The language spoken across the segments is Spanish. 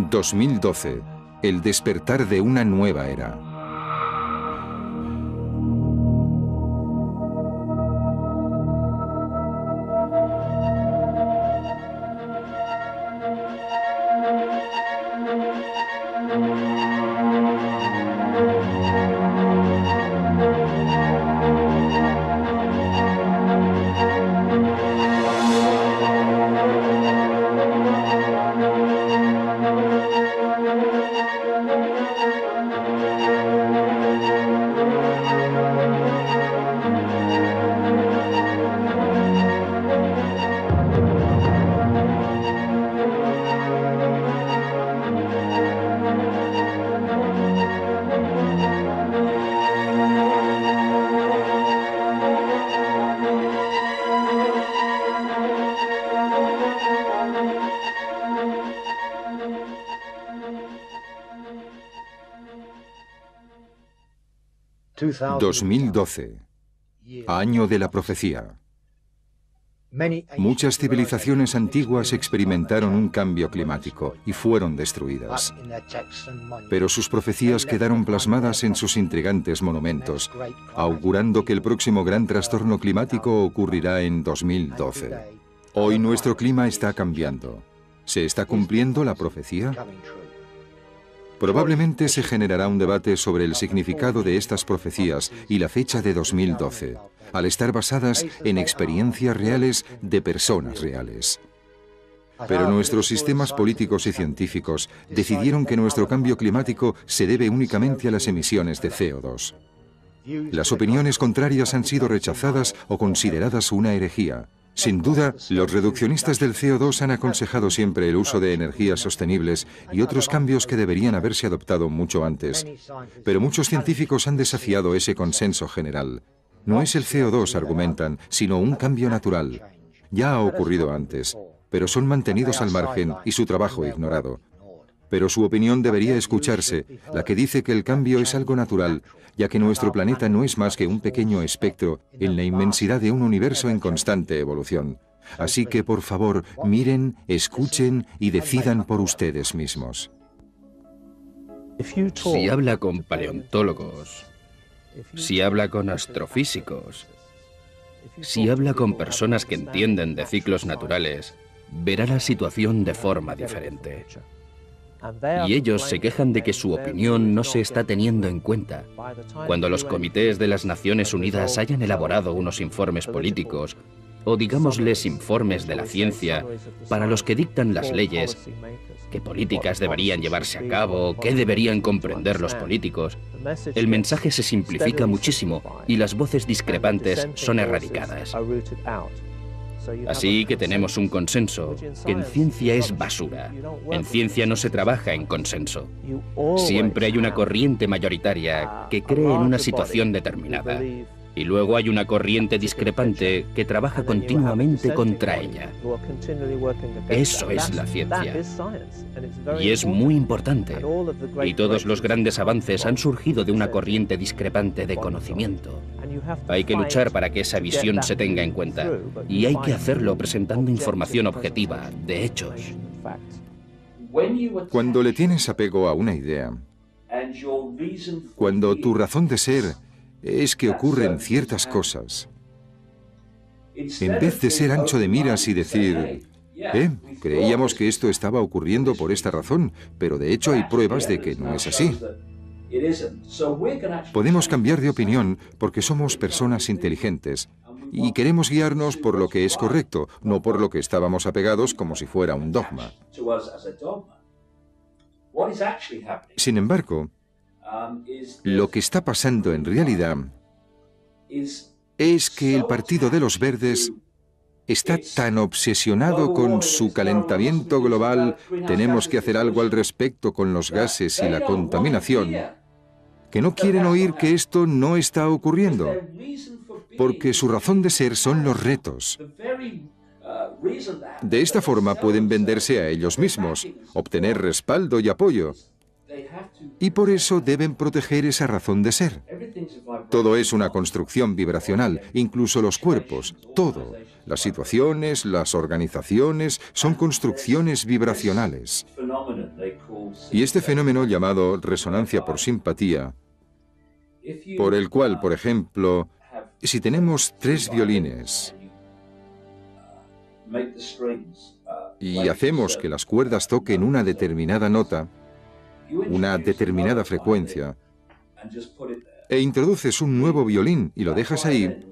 2012. El despertar de una nueva era. ...2012... año de la profecía. Muchas civilizaciones antiguas experimentaron un cambio climático y fueron destruidas. Pero sus profecías quedaron plasmadas en sus intrigantes monumentos, augurando que el próximo gran trastorno climático ocurrirá en 2012. Hoy nuestro clima está cambiando. ¿Se está cumpliendo la profecía? Probablemente se generará un debate sobre el significado de estas profecías y la fecha de 2012, al estar basadas en experiencias reales de personas reales. Pero nuestros sistemas políticos y científicos decidieron que nuestro cambio climático se debe únicamente a las emisiones de CO2. Las opiniones contrarias han sido rechazadas o consideradas una herejía. Sin duda, los reduccionistas del CO2 han aconsejado siempre el uso de energías sostenibles y otros cambios que deberían haberse adoptado mucho antes. Pero muchos científicos han desafiado ese consenso general. No es el CO2, argumentan, sino un cambio natural. Ya ha ocurrido antes, pero son mantenidos al margen y su trabajo ignorado. Pero su opinión debería escucharse, la que dice que el cambio es algo natural, ya que nuestro planeta no es más que un pequeño espectro en la inmensidad de un universo en constante evolución. Así que, por favor, miren, escuchen y decidan por ustedes mismos. Si habla con paleontólogos, si habla con astrofísicos, si habla con personas que entienden de ciclos naturales, verá la situación de forma diferente. Y ellos se quejan de que su opinión no se está teniendo en cuenta. Cuando los comités de las Naciones Unidas hayan elaborado unos informes políticos, o digámosles informes de la ciencia, para los que dictan las leyes, qué políticas deberían llevarse a cabo, qué deberían comprender los políticos, el mensaje se simplifica muchísimo y las voces discrepantes son erradicadas. Así que tenemos un consenso, que en ciencia es basura. En ciencia no se trabaja en consenso. Siempre hay una corriente mayoritaria que cree en una situación determinada. Y luego hay una corriente discrepante que trabaja continuamente contra ella. Eso es la ciencia. Y es muy importante. Y todos los grandes avances han surgido de una corriente discrepante de conocimiento. Hay que luchar para que esa visión se tenga en cuenta. Y hay que hacerlo presentando información objetiva, de hechos. Cuando le tienes apego a una idea, cuando tu razón de ser es que ocurren ciertas cosas, en vez de ser ancho de miras y decir, creíamos que esto estaba ocurriendo por esta razón, pero de hecho hay pruebas de que no es así. Podemos cambiar de opinión porque somos personas inteligentes y queremos guiarnos por lo que es correcto, no por lo que estábamos apegados como si fuera un dogma. Sin embargo, lo que está pasando en realidad es que el Partido de los Verdes está tan obsesionado con su calentamiento global, tenemos que hacer algo al respecto con los gases y la contaminación, que no quieren oír que esto no está ocurriendo, porque su razón de ser son los retos. De esta forma pueden venderse a ellos mismos, obtener respaldo y apoyo. Y por eso deben proteger esa razón de ser. Todo es una construcción vibracional, incluso los cuerpos, todo. Las situaciones, las organizaciones, son construcciones vibracionales. Y este fenómeno llamado resonancia por simpatía, por el cual, por ejemplo, si tenemos 3 violines y hacemos que las cuerdas toquen una determinada nota, una determinada frecuencia, e introduces un nuevo violín y lo dejas ahí,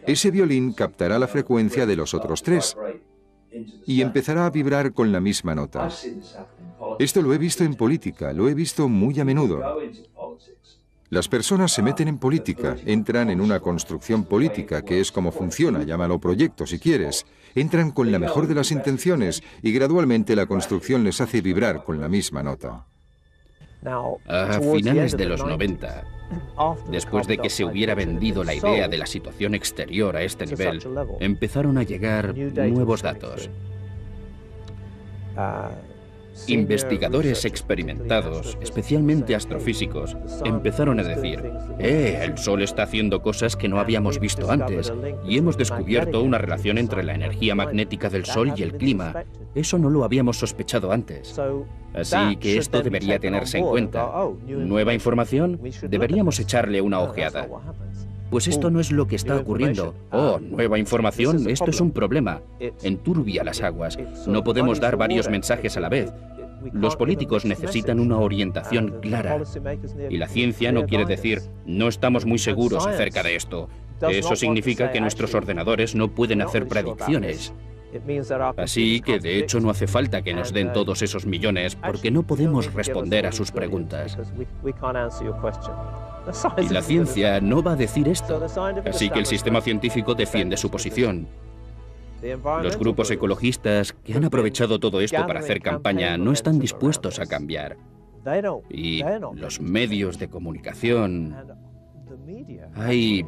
ese violín captará la frecuencia de los otros 3 y empezará a vibrar con la misma nota. Esto lo he visto en política, lo he visto muy a menudo. Las personas se meten en política, entran en una construcción política, que es como funciona, llámalo proyecto si quieres. Entran con la mejor de las intenciones y gradualmente la construcción les hace vibrar con la misma nota. A finales de los 90, después de que se hubiera vendido la idea de la situación exterior a este nivel, empezaron a llegar nuevos datos. Investigadores experimentados, especialmente astrofísicos, empezaron a decir: el Sol está haciendo cosas que no habíamos visto antes, y hemos descubierto una relación entre la energía magnética del Sol y el clima. Eso no lo habíamos sospechado antes. Así que esto debería tenerse en cuenta. ¿Nueva información? Deberíamos echarle una ojeada. Pues esto no es lo que está ocurriendo. Nueva información, esto es un problema. Enturbia las aguas. No podemos dar varios mensajes a la vez. Los políticos necesitan una orientación clara. Y la ciencia no quiere decir, no estamos muy seguros acerca de esto. Eso significa que nuestros ordenadores no pueden hacer predicciones. Así que de hecho no hace falta que nos den todos esos millones porque no podemos responder a sus preguntas. Y la ciencia no va a decir esto. Así que el sistema científico defiende su posición. Los grupos ecologistas que han aprovechado todo esto para hacer campaña no están dispuestos a cambiar. Y los medios de comunicación... Hay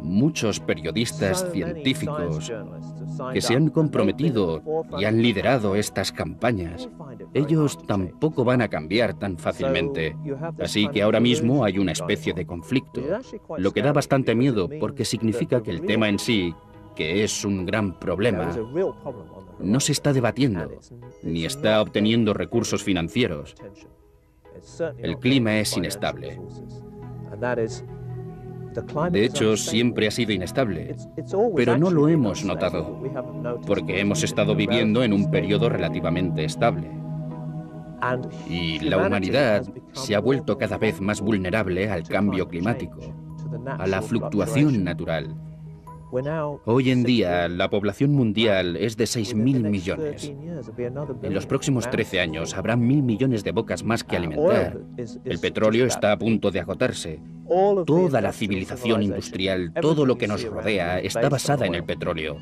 muchos periodistas científicos que se han comprometido y han liderado estas campañas. Ellos tampoco van a cambiar tan fácilmente. Así que ahora mismo hay una especie de conflicto, lo que da bastante miedo porque significa que el tema en sí, que es un gran problema, no se está debatiendo, ni está obteniendo recursos financieros. El clima es inestable. De hecho, siempre ha sido inestable, pero no lo hemos notado, porque hemos estado viviendo en un periodo relativamente estable. Y la humanidad se ha vuelto cada vez más vulnerable al cambio climático, a la fluctuación natural. Hoy en día, la población mundial es de 6.000 millones. En los próximos 13 años habrá 1.000 millones de bocas más que alimentar. El petróleo está a punto de agotarse. Toda la civilización industrial, todo lo que nos rodea, está basada en el petróleo.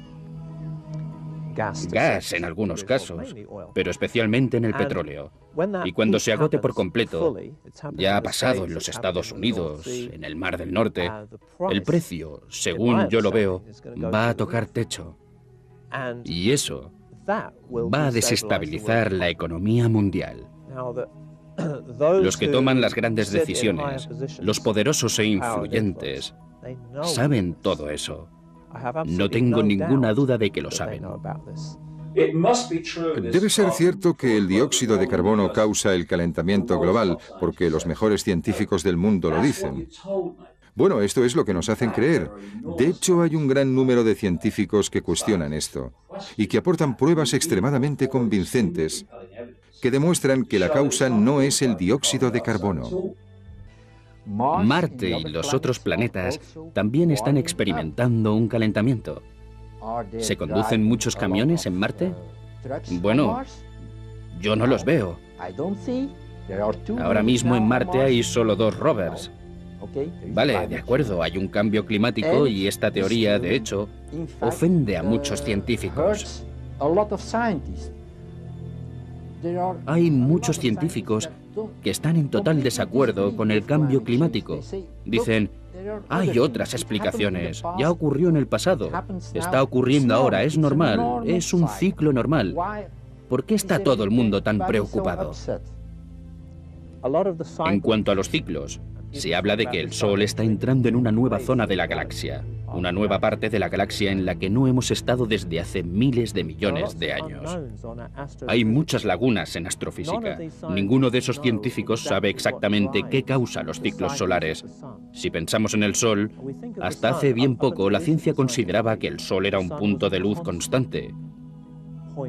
Gas en algunos casos, pero especialmente en el petróleo. Y cuando se agote por completo, ya ha pasado en los Estados Unidos, en el Mar del Norte, el precio, según yo lo veo, va a tocar techo. Y eso va a desestabilizar la economía mundial. Los que toman las grandes decisiones, los poderosos e influyentes, saben todo eso. No tengo ninguna duda de que lo saben. Debe ser cierto que el dióxido de carbono causa el calentamiento global, porque los mejores científicos del mundo lo dicen. Bueno, esto es lo que nos hacen creer. De hecho, hay un gran número de científicos que cuestionan esto y que aportan pruebas extremadamente convincentes que demuestran que la causa no es el dióxido de carbono. Marte y los otros planetas también están experimentando un calentamiento. ¿Se conducen muchos camiones en Marte? Bueno, yo no los veo. Ahora mismo en Marte hay solo 2 rovers. Vale, de acuerdo, hay un cambio climático y esta teoría, de hecho, ofende a muchos científicos. Hay muchos científicos que están en total desacuerdo con el cambio climático. Dicen, hay otras explicaciones, ya ocurrió en el pasado, está ocurriendo ahora, es normal, es un ciclo normal. ¿Por qué está todo el mundo tan preocupado? En cuanto a los ciclos, se habla de que el Sol está entrando en una nueva zona de la galaxia. una nueva parte de la galaxia en la que no hemos estado desde hace miles de millones de años. Hay muchas lagunas en astrofísica. Ninguno de esos científicos sabe exactamente qué causa los ciclos solares. Si pensamos en el Sol, hasta hace bien poco la ciencia consideraba que el Sol era un punto de luz constante,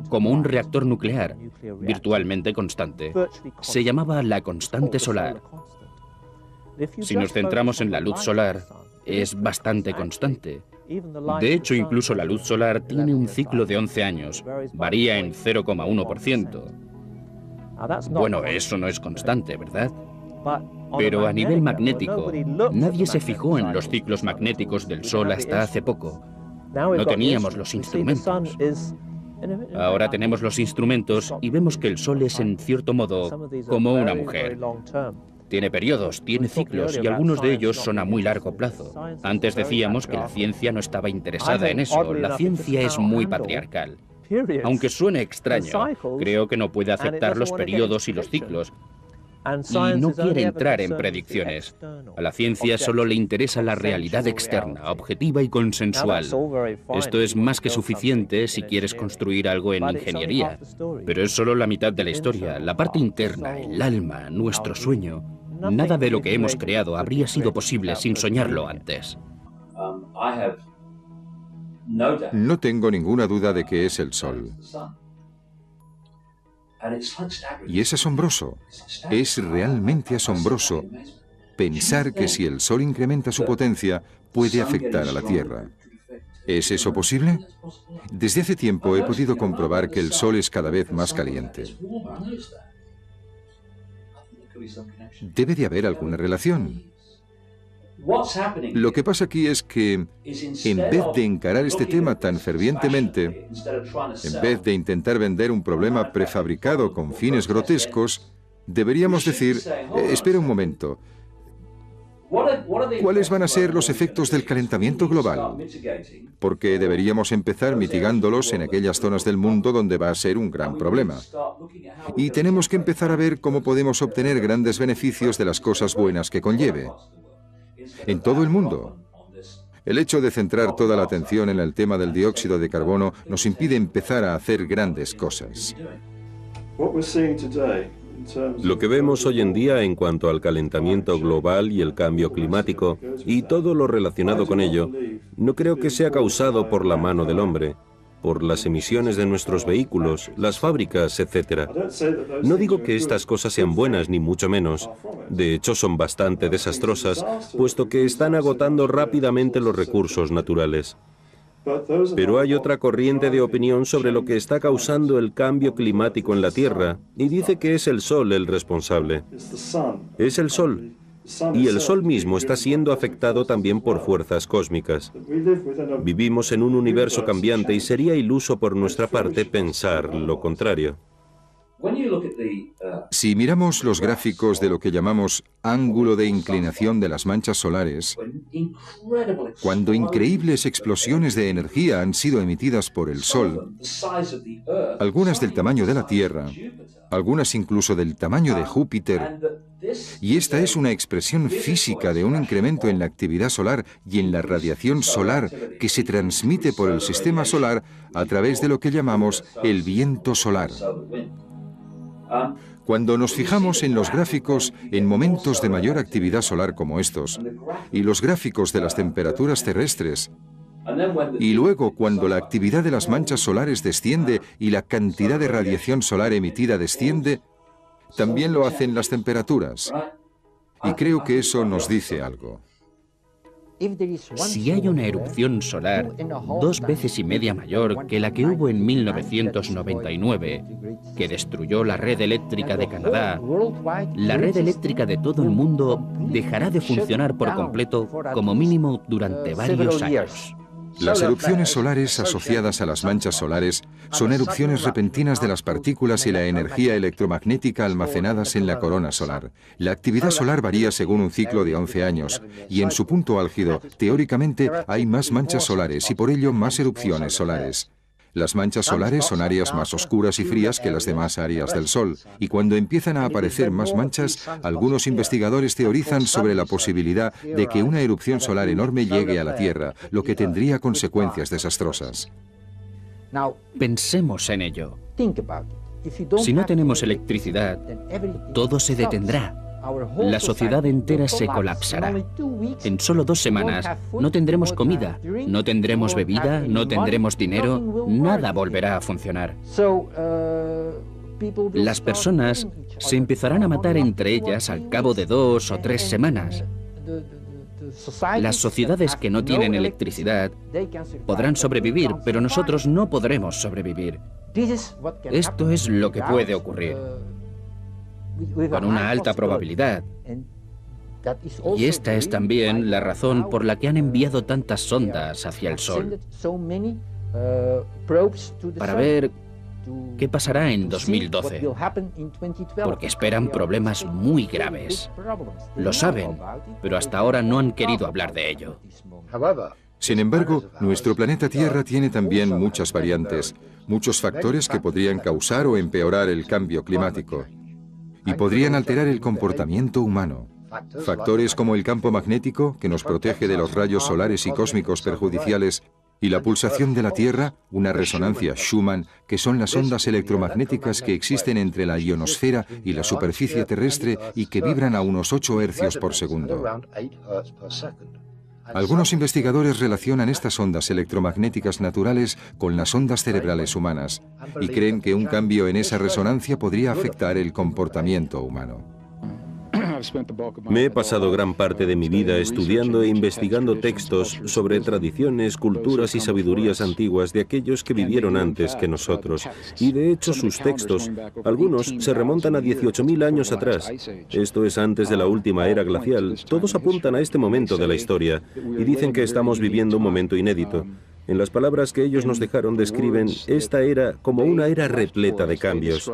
como un reactor nuclear, virtualmente constante. Se llamaba la constante solar. Si nos centramos en la luz solar, es bastante constante. De hecho, incluso la luz solar tiene un ciclo de 11 años. Varía en 0,1%. Bueno, eso no es constante, ¿verdad? Pero a nivel magnético, nadie se fijó en los ciclos magnéticos del Sol hasta hace poco. No teníamos los instrumentos. Ahora tenemos los instrumentos y vemos que el Sol es, en cierto modo, como una mujer. Tiene periodos, tiene ciclos y algunos de ellos son a muy largo plazo. Antes decíamos que la ciencia no estaba interesada en eso. La ciencia es muy patriarcal. Aunque suene extraño, creo que no puede aceptar los periodos y los ciclos. Y no quiere entrar en predicciones. A la ciencia solo le interesa la realidad externa, objetiva y consensual. Esto es más que suficiente si quieres construir algo en ingeniería. Pero es solo la mitad de la historia, la parte interna, el alma, nuestro sueño. Nada de lo que hemos creado habría sido posible sin soñarlo antes. No tengo ninguna duda de que es el Sol. Y es asombroso, es realmente asombroso pensar que si el Sol incrementa su potencia, puede afectar a la Tierra. ¿Es eso posible? Desde hace tiempo he podido comprobar que el Sol es cada vez más caliente. Debe de haber alguna relación. Lo que pasa aquí es que, en vez de encarar este tema tan fervientemente, en vez de intentar vender un problema prefabricado con fines grotescos, deberíamos decir, espera un momento, ¿cuáles van a ser los efectos del calentamiento global? Porque deberíamos empezar mitigándolos en aquellas zonas del mundo donde va a ser un gran problema. Y tenemos que empezar a ver cómo podemos obtener grandes beneficios de las cosas buenas que conlleve. En todo el mundo. El hecho de centrar toda la atención en el tema del dióxido de carbono nos impide empezar a hacer grandes cosas. Lo que vemos hoy en día en cuanto al calentamiento global y el cambio climático y todo lo relacionado con ello, no creo que sea causado por la mano del hombre, por las emisiones de nuestros vehículos, las fábricas, etc. No digo que estas cosas sean buenas, ni mucho menos. De hecho, son bastante desastrosas, puesto que están agotando rápidamente los recursos naturales. Pero hay otra corriente de opinión sobre lo que está causando el cambio climático en la Tierra, y dice que es el Sol el responsable. Es el Sol. Y el Sol mismo está siendo afectado también por fuerzas cósmicas. Vivimos en un universo cambiante y sería iluso por nuestra parte pensar lo contrario. Si miramos los gráficos de lo que llamamos ángulo de inclinación de las manchas solares, cuando increíbles explosiones de energía han sido emitidas por el Sol, algunas del tamaño de la Tierra, algunas incluso del tamaño de Júpiter, y esta es una expresión física de un incremento en la actividad solar y en la radiación solar que se transmite por el sistema solar a través de lo que llamamos el viento solar. Cuando nos fijamos en los gráficos en momentos de mayor actividad solar como estos, y los gráficos de las temperaturas terrestres, y luego cuando la actividad de las manchas solares desciende y la cantidad de radiación solar emitida desciende, también lo hacen las temperaturas. Y creo que eso nos dice algo. Si hay una erupción solar 2,5 veces mayor que la que hubo en 1999, que destruyó la red eléctrica de Canadá, la red eléctrica de todo el mundo dejará de funcionar por completo como mínimo durante varios años. Las erupciones solares asociadas a las manchas solares son erupciones repentinas de las partículas y la energía electromagnética almacenadas en la corona solar. La actividad solar varía según un ciclo de 11 años, y en su punto álgido, teóricamente, hay más manchas solares y por ello más erupciones solares. Las manchas solares son áreas más oscuras y frías que las demás áreas del Sol, y cuando empiezan a aparecer más manchas, algunos investigadores teorizan sobre la posibilidad de que una erupción solar enorme llegue a la Tierra, lo que tendría consecuencias desastrosas. Pensemos en ello. Si no tenemos electricidad, todo se detendrá. La sociedad entera se colapsará. En solo 2 semanas no tendremos comida, no tendremos bebida, no tendremos dinero, nada volverá a funcionar. Las personas se empezarán a matar entre ellas al cabo de 2 o 3 semanas. Las sociedades que no tienen electricidad podrán sobrevivir, pero nosotros no podremos sobrevivir. Esto es lo que puede ocurrir, con una alta probabilidad. Y esta es también la razón por la que han enviado tantas sondas hacia el Sol, para ver qué pasará en 2012, porque esperan problemas muy graves. Lo saben, pero hasta ahora no han querido hablar de ello. Sin embargo, nuestro planeta Tierra tiene también muchas variantes, muchos factores que podrían causar o empeorar el cambio climático y podrían alterar el comportamiento humano. Factores como el campo magnético, que nos protege de los rayos solares y cósmicos perjudiciales, y la pulsación de la Tierra, una resonancia Schumann, que son las ondas electromagnéticas que existen entre la ionosfera y la superficie terrestre y que vibran a unos 8 hercios por segundo. Algunos investigadores relacionan estas ondas electromagnéticas naturales con las ondas cerebrales humanas y creen que un cambio en esa resonancia podría afectar el comportamiento humano. Me he pasado gran parte de mi vida estudiando e investigando textos sobre tradiciones, culturas y sabidurías antiguas de aquellos que vivieron antes que nosotros. Y de hecho sus textos, algunos se remontan a 18.000 años atrás. Esto es antes de la última era glacial. Todos apuntan a este momento de la historia y dicen que estamos viviendo un momento inédito. En las palabras que ellos nos dejaron describen esta era como una era repleta de cambios.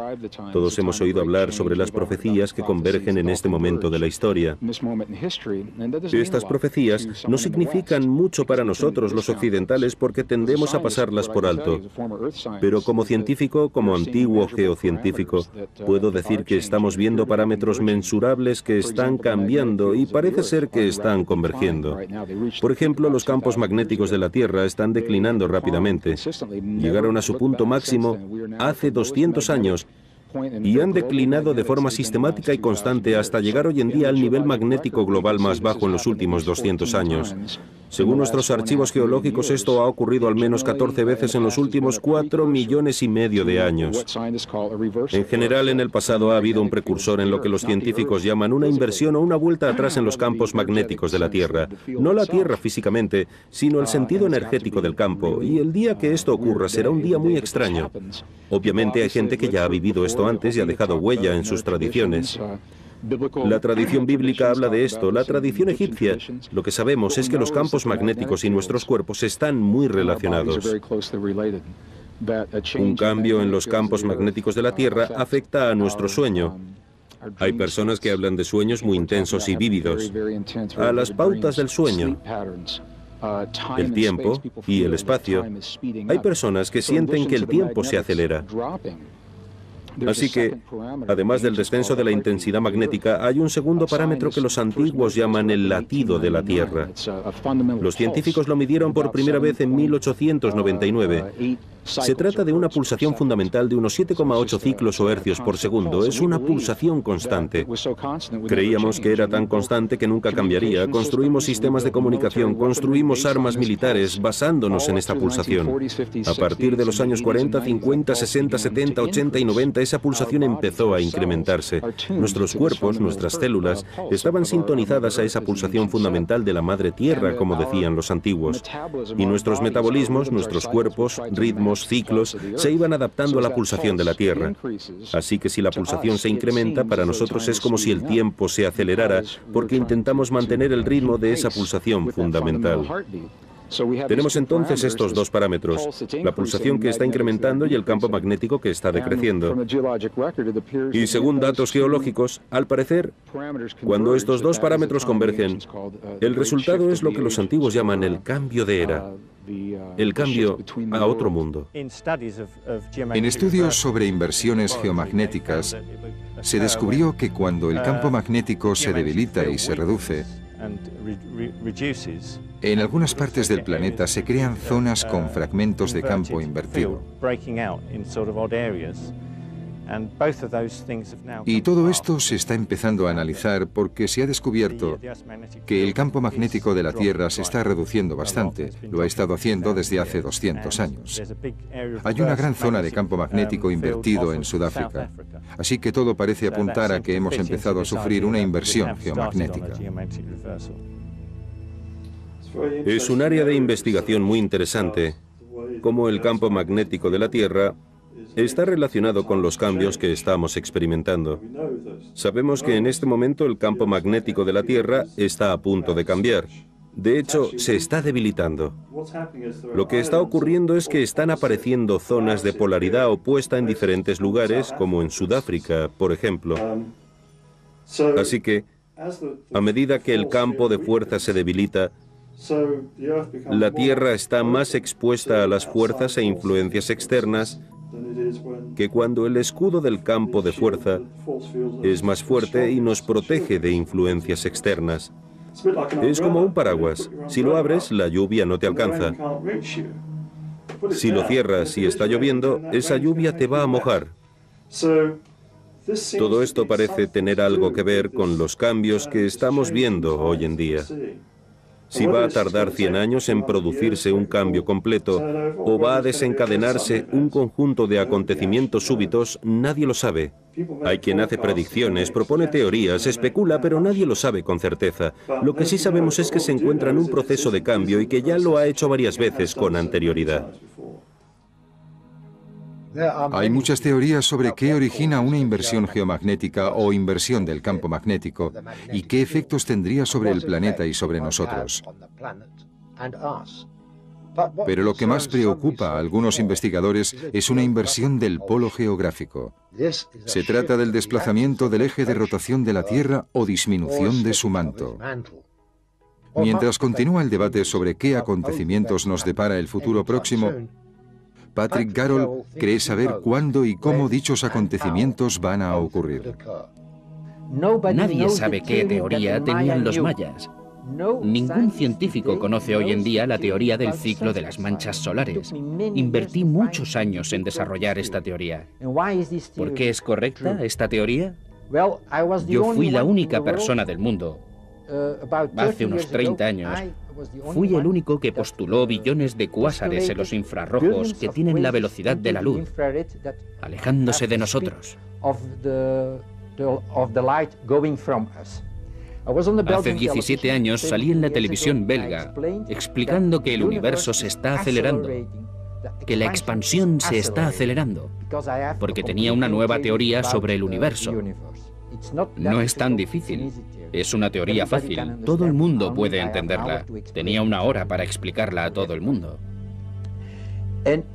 Todos hemos oído hablar sobre las profecías que convergen en este momento de la historia. Estas profecías no significan mucho para nosotros los occidentales porque tendemos a pasarlas por alto. Pero como científico, como antiguo geocientífico, puedo decir que estamos viendo parámetros mensurables que están cambiando y parece ser que están convergiendo. Por ejemplo, los campos magnéticos de la Tierra están declinando rápidamente. Llegaron a su punto máximo hace 200 años y han declinado de forma sistemática y constante hasta llegar hoy en día al nivel magnético global más bajo en los últimos 200 años. Según nuestros archivos geológicos, esto ha ocurrido al menos 14 veces en los últimos 4,5 millones de años. En general, en el pasado ha habido un precursor en lo que los científicos llaman una inversión o una vuelta atrás en los campos magnéticos de la Tierra. No la Tierra físicamente, sino el sentido energético del campo. Y el día que esto ocurra será un día muy extraño. Obviamente hay gente que ya ha vivido esto antes y ha dejado huella en sus tradiciones. La tradición bíblica habla de esto, la tradición egipcia. Lo que sabemos es que los campos magnéticos y nuestros cuerpos están muy relacionados. Un cambio en los campos magnéticos de la Tierra afecta a nuestro sueño. Hay personas que hablan de sueños muy intensos y vívidos. A las pautas del sueño, el tiempo y el espacio, hay personas que sienten que el tiempo se acelera. Así que, además del descenso de la intensidad magnética, hay un segundo parámetro que los antiguos llaman el latido de la Tierra. Los científicos lo midieron por primera vez en 1899. Se trata de una pulsación fundamental de unos 7,8 ciclos o hercios por segundo. Es una pulsación constante. Creíamos que era tan constante que nunca cambiaría. Construimos sistemas de comunicación, construimos armas militares basándonos en esta pulsación. A partir de los años 40, 50, 60, 70, 80 y 90, esa pulsación empezó a incrementarse. Nuestros cuerpos, nuestras células, estaban sintonizadas a esa pulsación fundamental de la Madre Tierra, como decían los antiguos. Y nuestros metabolismos, nuestros cuerpos, ritmos, ciclos, se iban adaptando a la pulsación de la Tierra. Así que si la pulsación se incrementa, para nosotros es como si el tiempo se acelerara, porque intentamos mantener el ritmo de esa pulsación fundamental. Tenemos entonces estos dos parámetros, la pulsación que está incrementando y el campo magnético que está decreciendo. Y según datos geológicos, al parecer, cuando estos dos parámetros convergen, el resultado es lo que los antiguos llaman el cambio de era. el cambio a otro mundo. En estudios sobre inversiones geomagnéticas, se descubrió que cuando el campo magnético se debilita y se reduce, en algunas partes del planeta se crean zonas con fragmentos de campo invertido. Y todo esto se está empezando a analizar porque se ha descubierto que el campo magnético de la Tierra se está reduciendo bastante. Lo ha estado haciendo desde hace 200 años. Hay una gran zona de campo magnético invertido en Sudáfrica. Así que todo parece apuntar a que hemos empezado a sufrir una inversión geomagnética. Es un área de investigación muy interesante, cómo el campo magnético de la Tierra está relacionado con los cambios que estamos experimentando. Sabemos que en este momento el campo magnético de la Tierra está a punto de cambiar. De hecho, se está debilitando. Lo que está ocurriendo es que están apareciendo zonas de polaridad opuesta en diferentes lugares, como en Sudáfrica, por ejemplo. Así que, a medida que el campo de fuerza se debilita, la Tierra está más expuesta a las fuerzas e influencias externas que cuando el escudo del campo de fuerza es más fuerte y nos protege de influencias externas. Es como un paraguas. Si lo abres, la lluvia no te alcanza. Si lo cierras y está lloviendo, esa lluvia te va a mojar. Todo esto parece tener algo que ver con los cambios que estamos viendo hoy en día. Si va a tardar 100 años en producirse un cambio completo o va a desencadenarse un conjunto de acontecimientos súbitos, nadie lo sabe. Hay quien hace predicciones, propone teorías, especula, pero nadie lo sabe con certeza. Lo que sí sabemos es que se encuentra en un proceso de cambio y que ya lo ha hecho varias veces con anterioridad. Hay muchas teorías sobre qué origina una inversión geomagnética o inversión del campo magnético y qué efectos tendría sobre el planeta y sobre nosotros. Pero lo que más preocupa a algunos investigadores es una inversión del polo geográfico. Se trata del desplazamiento del eje de rotación de la Tierra o disminución de su manto. Mientras continúa el debate sobre qué acontecimientos nos depara el futuro próximo, Patrick Garol cree saber cuándo y cómo dichos acontecimientos van a ocurrir. Nadie sabe qué teoría tenían los mayas. Ningún científico conoce hoy en día la teoría del ciclo de las manchas solares. Invertí muchos años en desarrollar esta teoría. ¿Por qué es correcta esta teoría? Yo fui la única persona del mundo. Hace unos 30 años, fui el único que postuló billones de cuásares en los infrarrojos que tienen la velocidad de la luz, alejándose de nosotros. Hace 17 años salí en la televisión belga explicando que el universo se está acelerando, que la expansión se está acelerando, porque tenía una nueva teoría sobre el universo. No es tan difícil. Es una teoría fácil. Todo el mundo puede entenderla. Tenía una hora para explicarla a todo el mundo.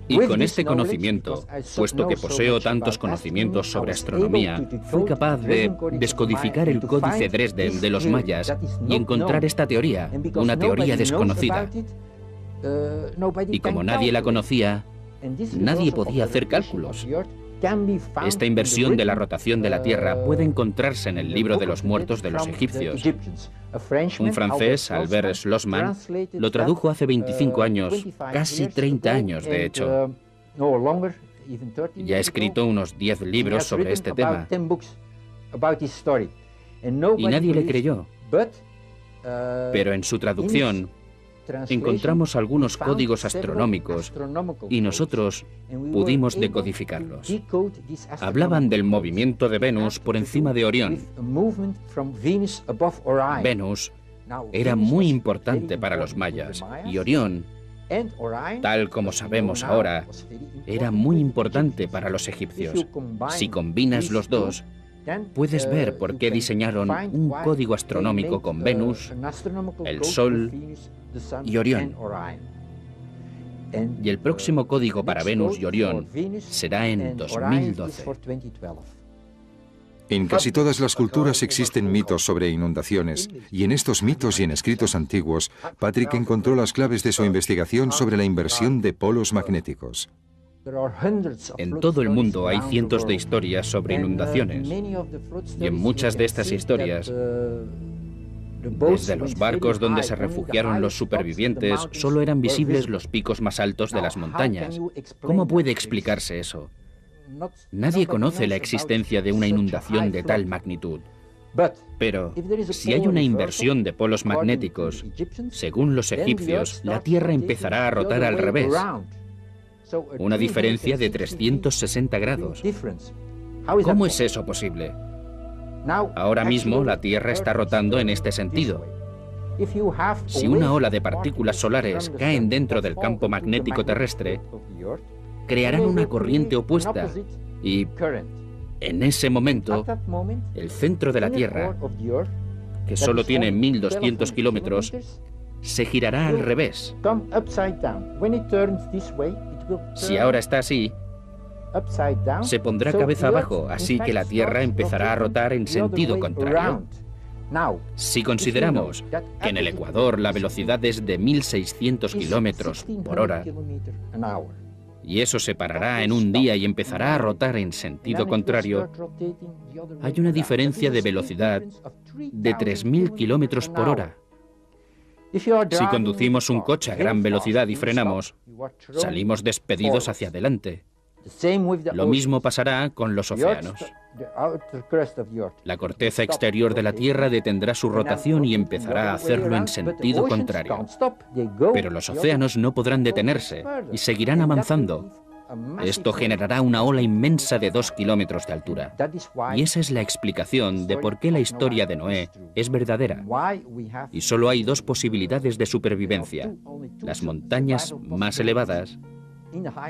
Y con este conocimiento, puesto que poseo tantos conocimientos sobre astronomía, fui capaz de descodificar el códice Dresden de los mayas y encontrar esta teoría, una teoría desconocida. Y como nadie la conocía, nadie podía hacer cálculos. Esta inversión de la rotación de la Tierra puede encontrarse en el libro de los muertos de los egipcios. Un francés, Albert Schlossmann, lo tradujo hace 25 años, casi 30 años de hecho. Ya ha escrito unos 10 libros sobre este tema. Y nadie le creyó. Pero en su traducción encontramos algunos códigos astronómicos y nosotros pudimos decodificarlos. Hablaban del movimiento de Venus por encima de Orión. Venus era muy importante para los mayas y Orión, tal como sabemos ahora, era muy importante para los egipcios. Si combinas los dos, puedes ver por qué diseñaron un código astronómico con Venus, el Sol y Orión. Y el próximo código para Venus y Orión será en 2012. En casi todas las culturas existen mitos sobre inundaciones, y en estos mitos y en escritos antiguos, Patrick encontró las claves de su investigación sobre la inversión de polos magnéticos. En todo el mundo hay cientos de historias sobre inundaciones, y en muchas de estas historias, desde los barcos donde se refugiaron los supervivientes, solo eran visibles los picos más altos de las montañas. ¿Cómo puede explicarse eso? Nadie conoce la existencia de una inundación de tal magnitud. Pero si hay una inversión de polos magnéticos, según los egipcios, la Tierra empezará a rotar al revés. Una diferencia de 360 grados. ¿Cómo es eso posible? Ahora mismo la Tierra está rotando en este sentido. Si una ola de partículas solares caen dentro del campo magnético terrestre, crearán una corriente opuesta y, en ese momento, el centro de la Tierra, que solo tiene 1200 kilómetros, se girará al revés. Si ahora está así, se pondrá cabeza abajo, así que la Tierra empezará a rotar en sentido contrario. Si consideramos que en el Ecuador la velocidad es de 1600 kilómetros por hora, y eso se parará en un día y empezará a rotar en sentido contrario, hay una diferencia de velocidad de 3000 kilómetros por hora. Si conducimos un coche a gran velocidad y frenamos, salimos despedidos hacia adelante. Lo mismo pasará con los océanos. La corteza exterior de la Tierra detendrá su rotación y empezará a hacerlo en sentido contrario. Pero los océanos no podrán detenerse y seguirán avanzando. Esto generará una ola inmensa de 2 kilómetros de altura. Y esa es la explicación de por qué la historia de Noé es verdadera. Y solo hay dos posibilidades de supervivencia: las montañas más elevadas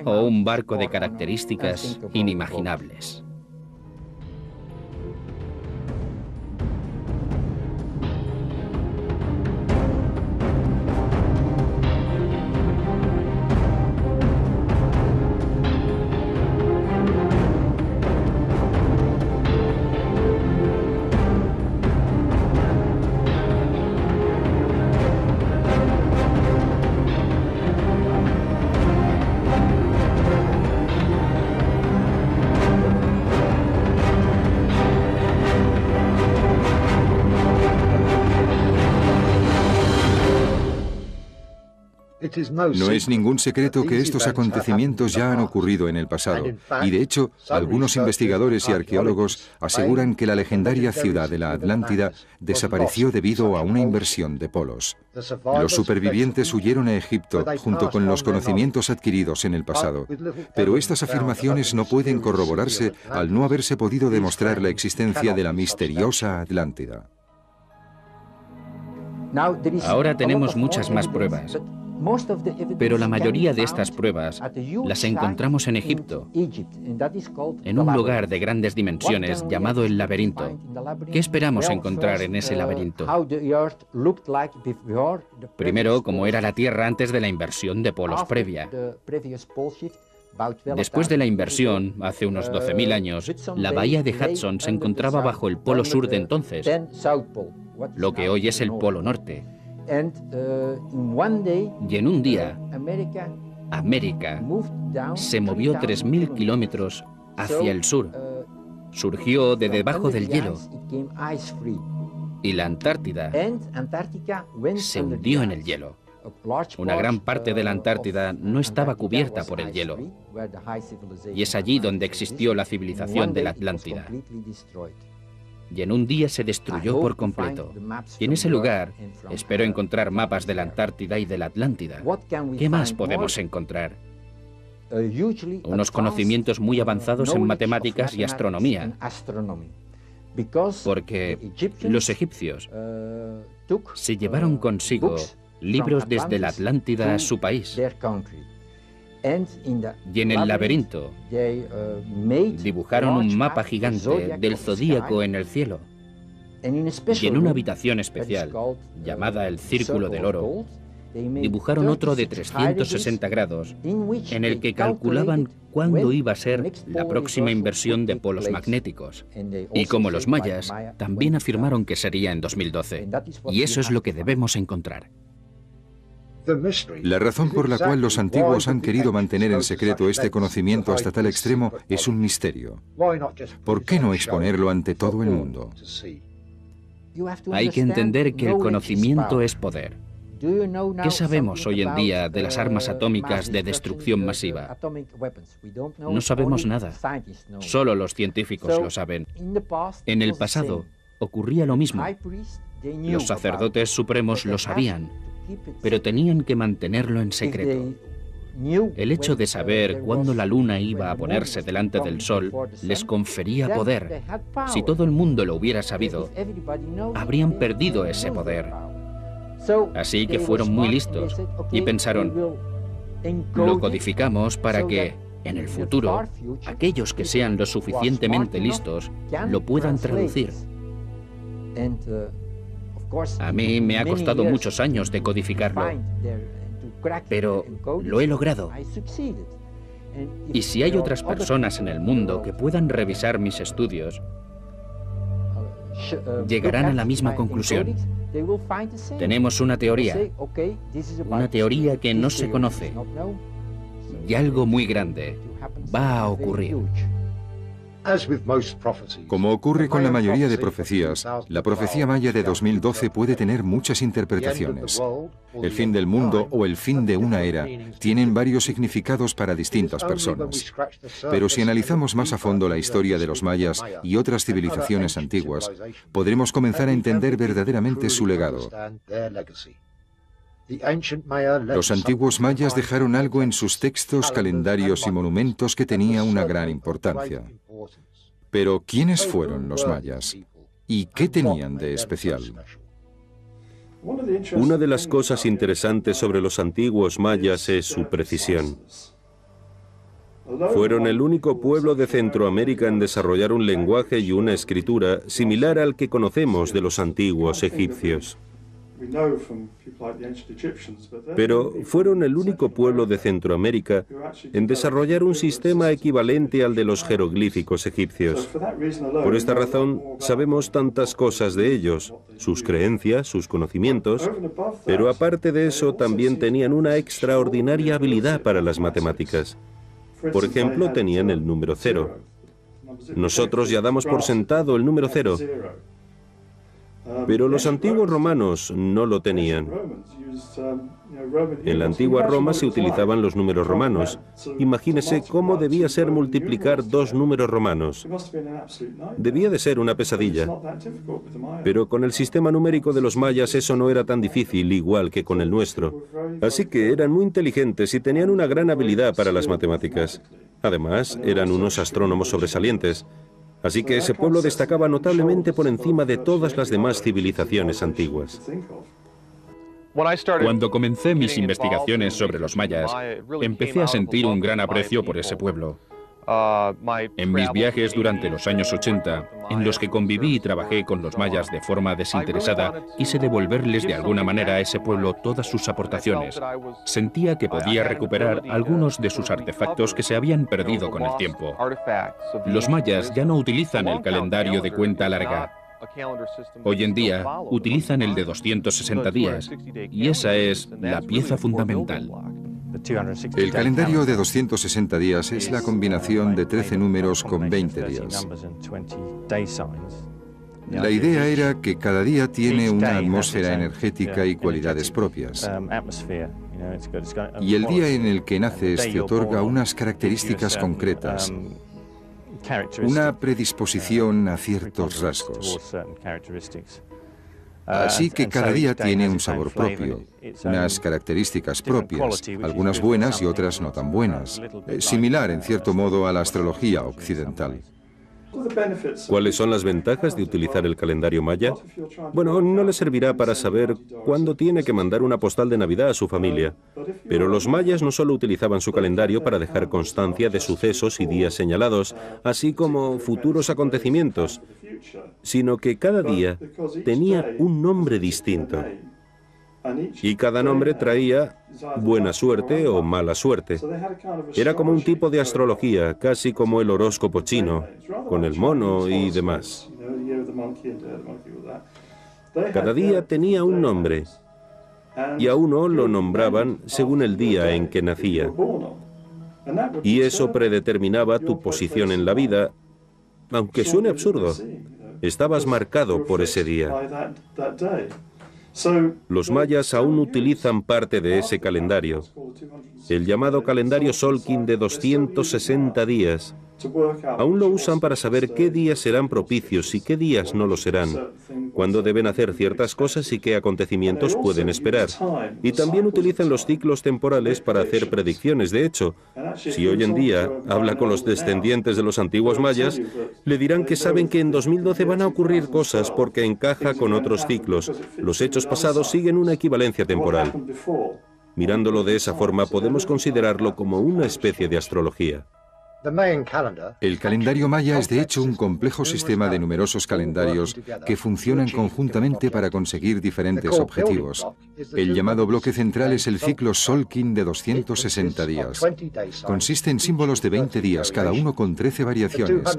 o un barco de características inimaginables. No es ningún secreto que estos acontecimientos ya han ocurrido en el pasado, y de hecho, algunos investigadores y arqueólogos aseguran que la legendaria ciudad de la Atlántida desapareció debido a una inversión de polos. Los supervivientes huyeron a Egipto junto con los conocimientos adquiridos en el pasado, pero estas afirmaciones no pueden corroborarse al no haberse podido demostrar la existencia de la misteriosa Atlántida. Ahora tenemos muchas más pruebas, pero la mayoría de estas pruebas las encontramos en Egipto, en un lugar de grandes dimensiones llamado el laberinto. ¿Qué esperamos encontrar en ese laberinto? Primero, cómo era la Tierra antes de la inversión de polos previa. Después de la inversión, hace unos 12.000 años, la bahía de Hudson se encontraba bajo el polo sur de entonces, lo que hoy es el polo norte. Y en un día, América se movió 3.000 kilómetros hacia el sur. Surgió de debajo del hielo. Y la Antártida se hundió en el hielo. Una gran parte de la Antártida no estaba cubierta por el hielo. Y es allí donde existió la civilización de la Atlántida. Y en un día se destruyó por completo. Y en ese lugar espero encontrar mapas de la Antártida y de la Atlántida. ¿Qué más podemos encontrar? Unos conocimientos muy avanzados en matemáticas y astronomía. Porque los egipcios se llevaron consigo libros desde la Atlántida a su país. Y en el laberinto dibujaron un mapa gigante del zodíaco en el cielo. Y en una habitación especial, llamada el Círculo del Oro, dibujaron otro de 360 grados, en el que calculaban cuándo iba a ser la próxima inversión de polos magnéticos. Y como los mayas, también afirmaron que sería en 2012. Y eso es lo que debemos encontrar. La razón por la cual los antiguos han querido mantener en secreto este conocimiento hasta tal extremo es un misterio. ¿Por qué no exponerlo ante todo el mundo? Hay que entender que el conocimiento es poder. ¿Qué sabemos hoy en día de las armas atómicas de destrucción masiva? No sabemos nada. Solo los científicos lo saben. En el pasado ocurría lo mismo. Los sacerdotes supremos lo sabían, pero tenían que mantenerlo en secreto. El hecho de saber cuándo la luna iba a ponerse delante del sol les confería poder. Si todo el mundo lo hubiera sabido, habrían perdido ese poder. Así que fueron muy listos y pensaron, lo codificamos para que, en el futuro, aquellos que sean lo suficientemente listos lo puedan traducir. A mí me ha costado muchos años de codificarlo, pero lo he logrado. Y si hay otras personas en el mundo que puedan revisar mis estudios, llegarán a la misma conclusión. Tenemos una teoría que no se conoce, y algo muy grande va a ocurrir. Como ocurre con la mayoría de profecías, la profecía maya de 2012 puede tener muchas interpretaciones. El fin del mundo o el fin de una era tienen varios significados para distintas personas. Pero si analizamos más a fondo la historia de los mayas y otras civilizaciones antiguas, podremos comenzar a entender verdaderamente su legado. Los antiguos mayas dejaron algo en sus textos, calendarios y monumentos que tenía una gran importancia. Pero, ¿quiénes fueron los mayas? ¿Y qué tenían de especial? Una de las cosas interesantes sobre los antiguos mayas es su precisión. Fueron el único pueblo de Centroamérica en desarrollar un lenguaje y una escritura similar al que conocemos de los antiguos egipcios. Pero fueron el único pueblo de Centroamérica en desarrollar un sistema equivalente al de los jeroglíficos egipcios. Por esta razón, sabemos tantas cosas de ellos, sus creencias, sus conocimientos, pero aparte de eso también tenían una extraordinaria habilidad para las matemáticas. Por ejemplo, tenían el número 0. Nosotros ya damos por sentado el número 0. Pero los antiguos romanos no lo tenían. En la antigua Roma se utilizaban los números romanos. Imagínese cómo debía ser multiplicar dos números romanos. Debía de ser una pesadilla. Pero con el sistema numérico de los mayas eso no era tan difícil, igual que con el nuestro. Así que eran muy inteligentes y tenían una gran habilidad para las matemáticas. Además, eran unos astrónomos sobresalientes. Así que ese pueblo destacaba notablemente por encima de todas las demás civilizaciones antiguas. Cuando comencé mis investigaciones sobre los mayas, empecé a sentir un gran aprecio por ese pueblo. En mis viajes durante los años 80, en los que conviví y trabajé con los mayas de forma desinteresada, quise devolverles de alguna manera a ese pueblo todas sus aportaciones. Sentía que podía recuperar algunos de sus artefactos que se habían perdido con el tiempo. Los mayas ya no utilizan el calendario de cuenta larga. Hoy en día utilizan el de 260 días, y esa es la pieza fundamental. El calendario de 260 días es la combinación de 13 números con 20 días. La idea era que cada día tiene una atmósfera energética y cualidades propias. Y el día en el que naces te otorga unas características concretas, una predisposición a ciertos rasgos. Así que cada día tiene un sabor propio, unas características propias, algunas buenas y otras no tan buenas, similar en cierto modo a la astrología occidental. ¿Cuáles son las ventajas de utilizar el calendario maya? Bueno, no le servirá para saber cuándo tiene que mandar una postal de Navidad a su familia. Pero los mayas no solo utilizaban su calendario para dejar constancia de sucesos y días señalados, así como futuros acontecimientos, sino que cada día tenía un nombre distinto. y cada nombre traía buena suerte o mala suerte. Era como un tipo de astrología, casi como el horóscopo chino, con el mono y demás. Cada día tenía un nombre, y a uno lo nombraban según el día en que nacía. Y eso predeterminaba tu posición en la vida, aunque suene absurdo. Estabas marcado por ese día. Los mayas aún utilizan parte de ese calendario, el llamado calendario Solkin de 260 días. Aún lo usan para saber qué días serán propicios y qué días no lo serán, cuándo deben hacer ciertas cosas y qué acontecimientos pueden esperar. Y también utilizan los ciclos temporales para hacer predicciones. De hecho, si hoy en día habla con los descendientes de los antiguos mayas, le dirán que saben que en 2012 van a ocurrir cosas porque encaja con otros ciclos. Los hechos pasados siguen una equivalencia temporal. Mirándolo de esa forma, podemos considerarlo como una especie de astrología. El calendario maya es de hecho un complejo sistema de numerosos calendarios que funcionan conjuntamente para conseguir diferentes objetivos. El llamado bloque central es el ciclo Solkin de 260 días. Consiste en símbolos de 20 días, cada uno con 13 variaciones.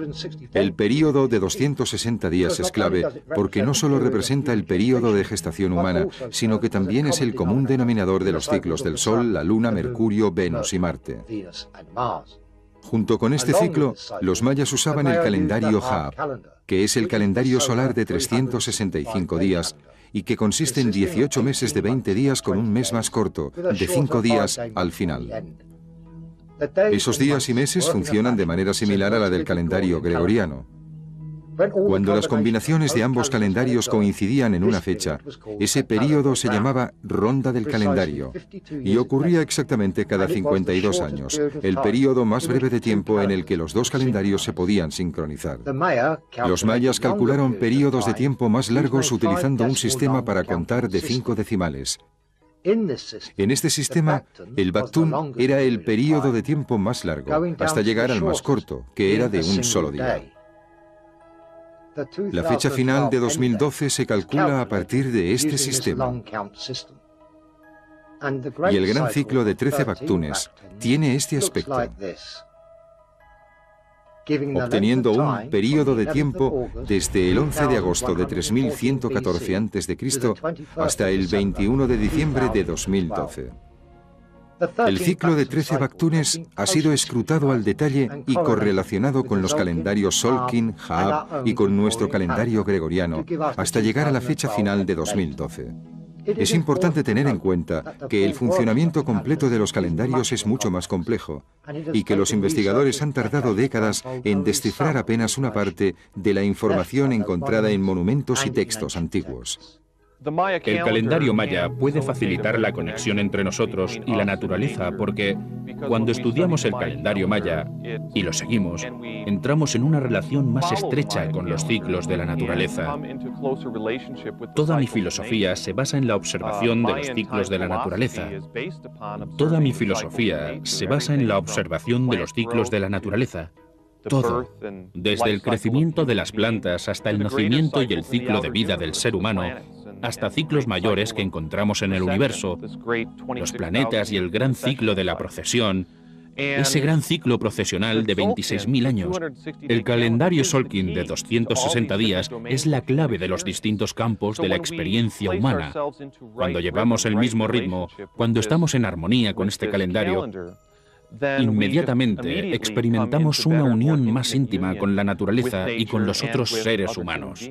El período de 260 días es clave porque no solo representa el período de gestación humana, sino que también es el común denominador de los ciclos del Sol, la Luna, Mercurio, Venus y Marte. Junto con este ciclo, los mayas usaban el calendario Haab, que es el calendario solar de 365 días y que consiste en 18 meses de 20 días con un mes más corto, de 5 días al final. Esos días y meses funcionan de manera similar a la del calendario gregoriano. Cuando las combinaciones de ambos calendarios coincidían en una fecha, ese período se llamaba ronda del calendario y ocurría exactamente cada 52 años, el período más breve de tiempo en el que los dos calendarios se podían sincronizar. Los mayas calcularon períodos de tiempo más largos utilizando un sistema para contar de 5 decimales. En este sistema, el Baktun era el período de tiempo más largo, hasta llegar al más corto, que era de un solo día. La fecha final de 2012 se calcula a partir de este sistema. Y el gran ciclo de 13 Baktunes tiene este aspecto, obteniendo un período de tiempo desde el 11 de agosto de 3114 a.C. hasta el 21 de diciembre de 2012. El ciclo de 13 Baktunes ha sido escrutado al detalle y correlacionado con los calendarios Solkin, Haab y con nuestro calendario gregoriano, hasta llegar a la fecha final de 2012. Es importante tener en cuenta que el funcionamiento completo de los calendarios es mucho más complejo y que los investigadores han tardado décadas en descifrar apenas una parte de la información encontrada en monumentos y textos antiguos. El calendario maya puede facilitar la conexión entre nosotros y la naturaleza porque cuando estudiamos el calendario maya y lo seguimos, entramos en una relación más estrecha con los ciclos de la naturaleza. Toda mi filosofía se basa en la observación de los ciclos de la naturaleza. Toda mi filosofía se basa en la observación de los ciclos de la naturaleza. Todo, desde el crecimiento de las plantas hasta el nacimiento y el ciclo de vida del ser humano, hasta ciclos mayores que encontramos en el universo, los planetas y el gran ciclo de la procesión, ese gran ciclo procesional de 26.000 años. El calendario Solkin de 260 días es la clave de los distintos campos de la experiencia humana. Cuando llevamos el mismo ritmo, cuando estamos en armonía con este calendario, inmediatamente experimentamos una unión más íntima con la naturaleza y con los otros seres humanos.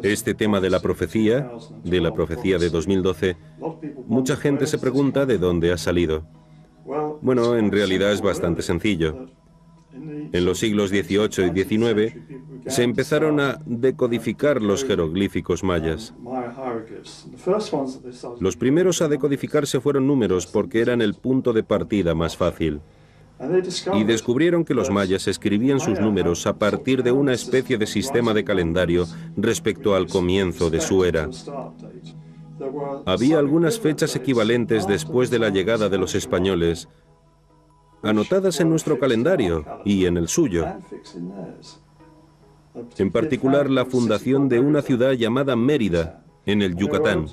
Este tema de la profecía de 2012, mucha gente se pregunta de dónde ha salido. Bueno, en realidad es bastante sencillo. En los siglos XVIII y XIX se empezaron a decodificar los jeroglíficos mayas. Los primeros a decodificarse fueron números porque eran el punto de partida más fácil. Y descubrieron que los mayas escribían sus números a partir de una especie de sistema de calendario respecto al comienzo de su era. Había algunas fechas equivalentes después de la llegada de los españoles, anotadas en nuestro calendario y en el suyo. En particular, la fundación de una ciudad llamada Mérida, en el Yucatán.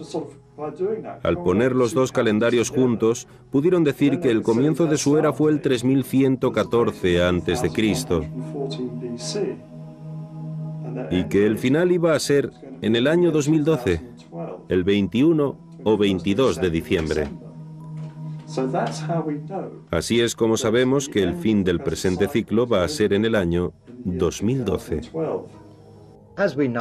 Al poner los dos calendarios juntos, pudieron decir que el comienzo de su era fue el 3114 a.C. y que el final iba a ser en el año 2012, el 21 o 22 de diciembre. Así es como sabemos que el fin del presente ciclo va a ser en el año 2012.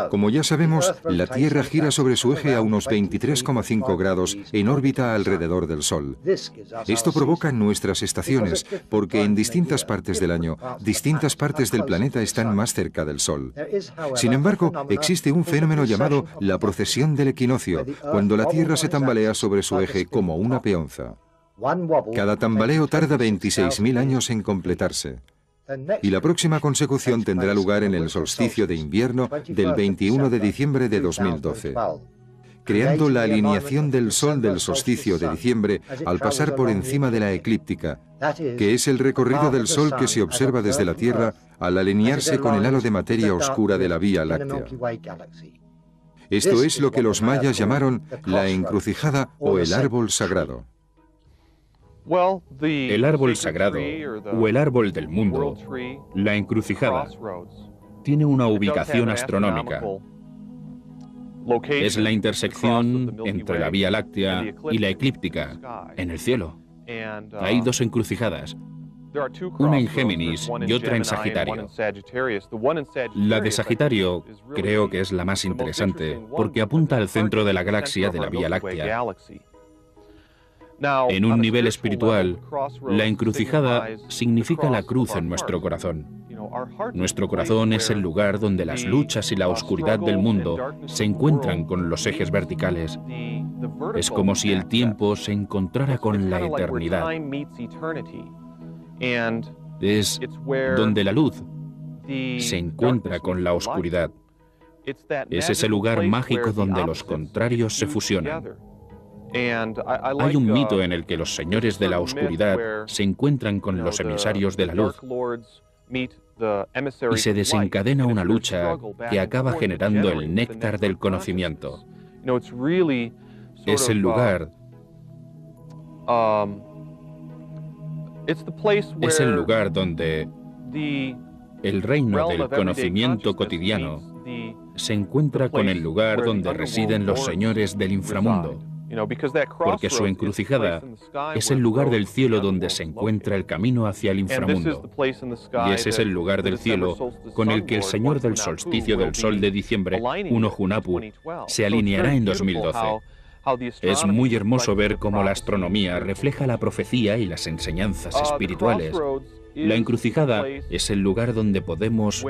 Como ya sabemos, la Tierra gira sobre su eje a unos 23,5 grados en órbita alrededor del Sol. Esto provoca nuestras estaciones, porque en distintas partes del año, distintas partes del planeta están más cerca del Sol. Sin embargo, existe un fenómeno llamado la precesión del equinoccio, cuando la Tierra se tambalea sobre su eje como una peonza. Cada tambaleo tarda 26.000 años en completarse. Y la próxima consecución tendrá lugar en el solsticio de invierno del 21 de diciembre de 2012, creando la alineación del Sol del solsticio de diciembre al pasar por encima de la eclíptica, que es el recorrido del Sol que se observa desde la Tierra al alinearse con el halo de materia oscura de la Vía Láctea. Esto es lo que los mayas llamaron la encrucijada o el árbol sagrado. El árbol sagrado, o el árbol del mundo, la encrucijada, tiene una ubicación astronómica. Es la intersección entre la Vía Láctea y la eclíptica, en el cielo. Hay dos encrucijadas, una en Géminis y otra en Sagitario. La de Sagitario creo que es la más interesante, porque apunta al centro de la galaxia de la Vía Láctea. En un nivel espiritual, la encrucijada significa la cruz en nuestro corazón. Nuestro corazón es el lugar donde las luchas y la oscuridad del mundo se encuentran con los ejes verticales. Es como si el tiempo se encontrara con la eternidad. Es donde la luz se encuentra con la oscuridad. Es ese lugar mágico donde los contrarios se fusionan. Hay un mito en el que los señores de la oscuridad se encuentran con los emisarios de la luz y se desencadena una lucha que acaba generando el néctar del conocimiento. Es el lugar donde el reino del conocimiento cotidiano se encuentra con el lugar donde residen los señores del inframundo. Porque su encrucijada es el lugar del cielo donde se encuentra el camino hacia el inframundo. Y ese es el lugar del cielo con el que el Señor del solsticio del Sol de diciembre, Uno Hunahpu, se alineará en 2012. Es muy hermoso ver cómo la astronomía refleja la profecía y las enseñanzas espirituales. La encrucijada es el lugar donde podemos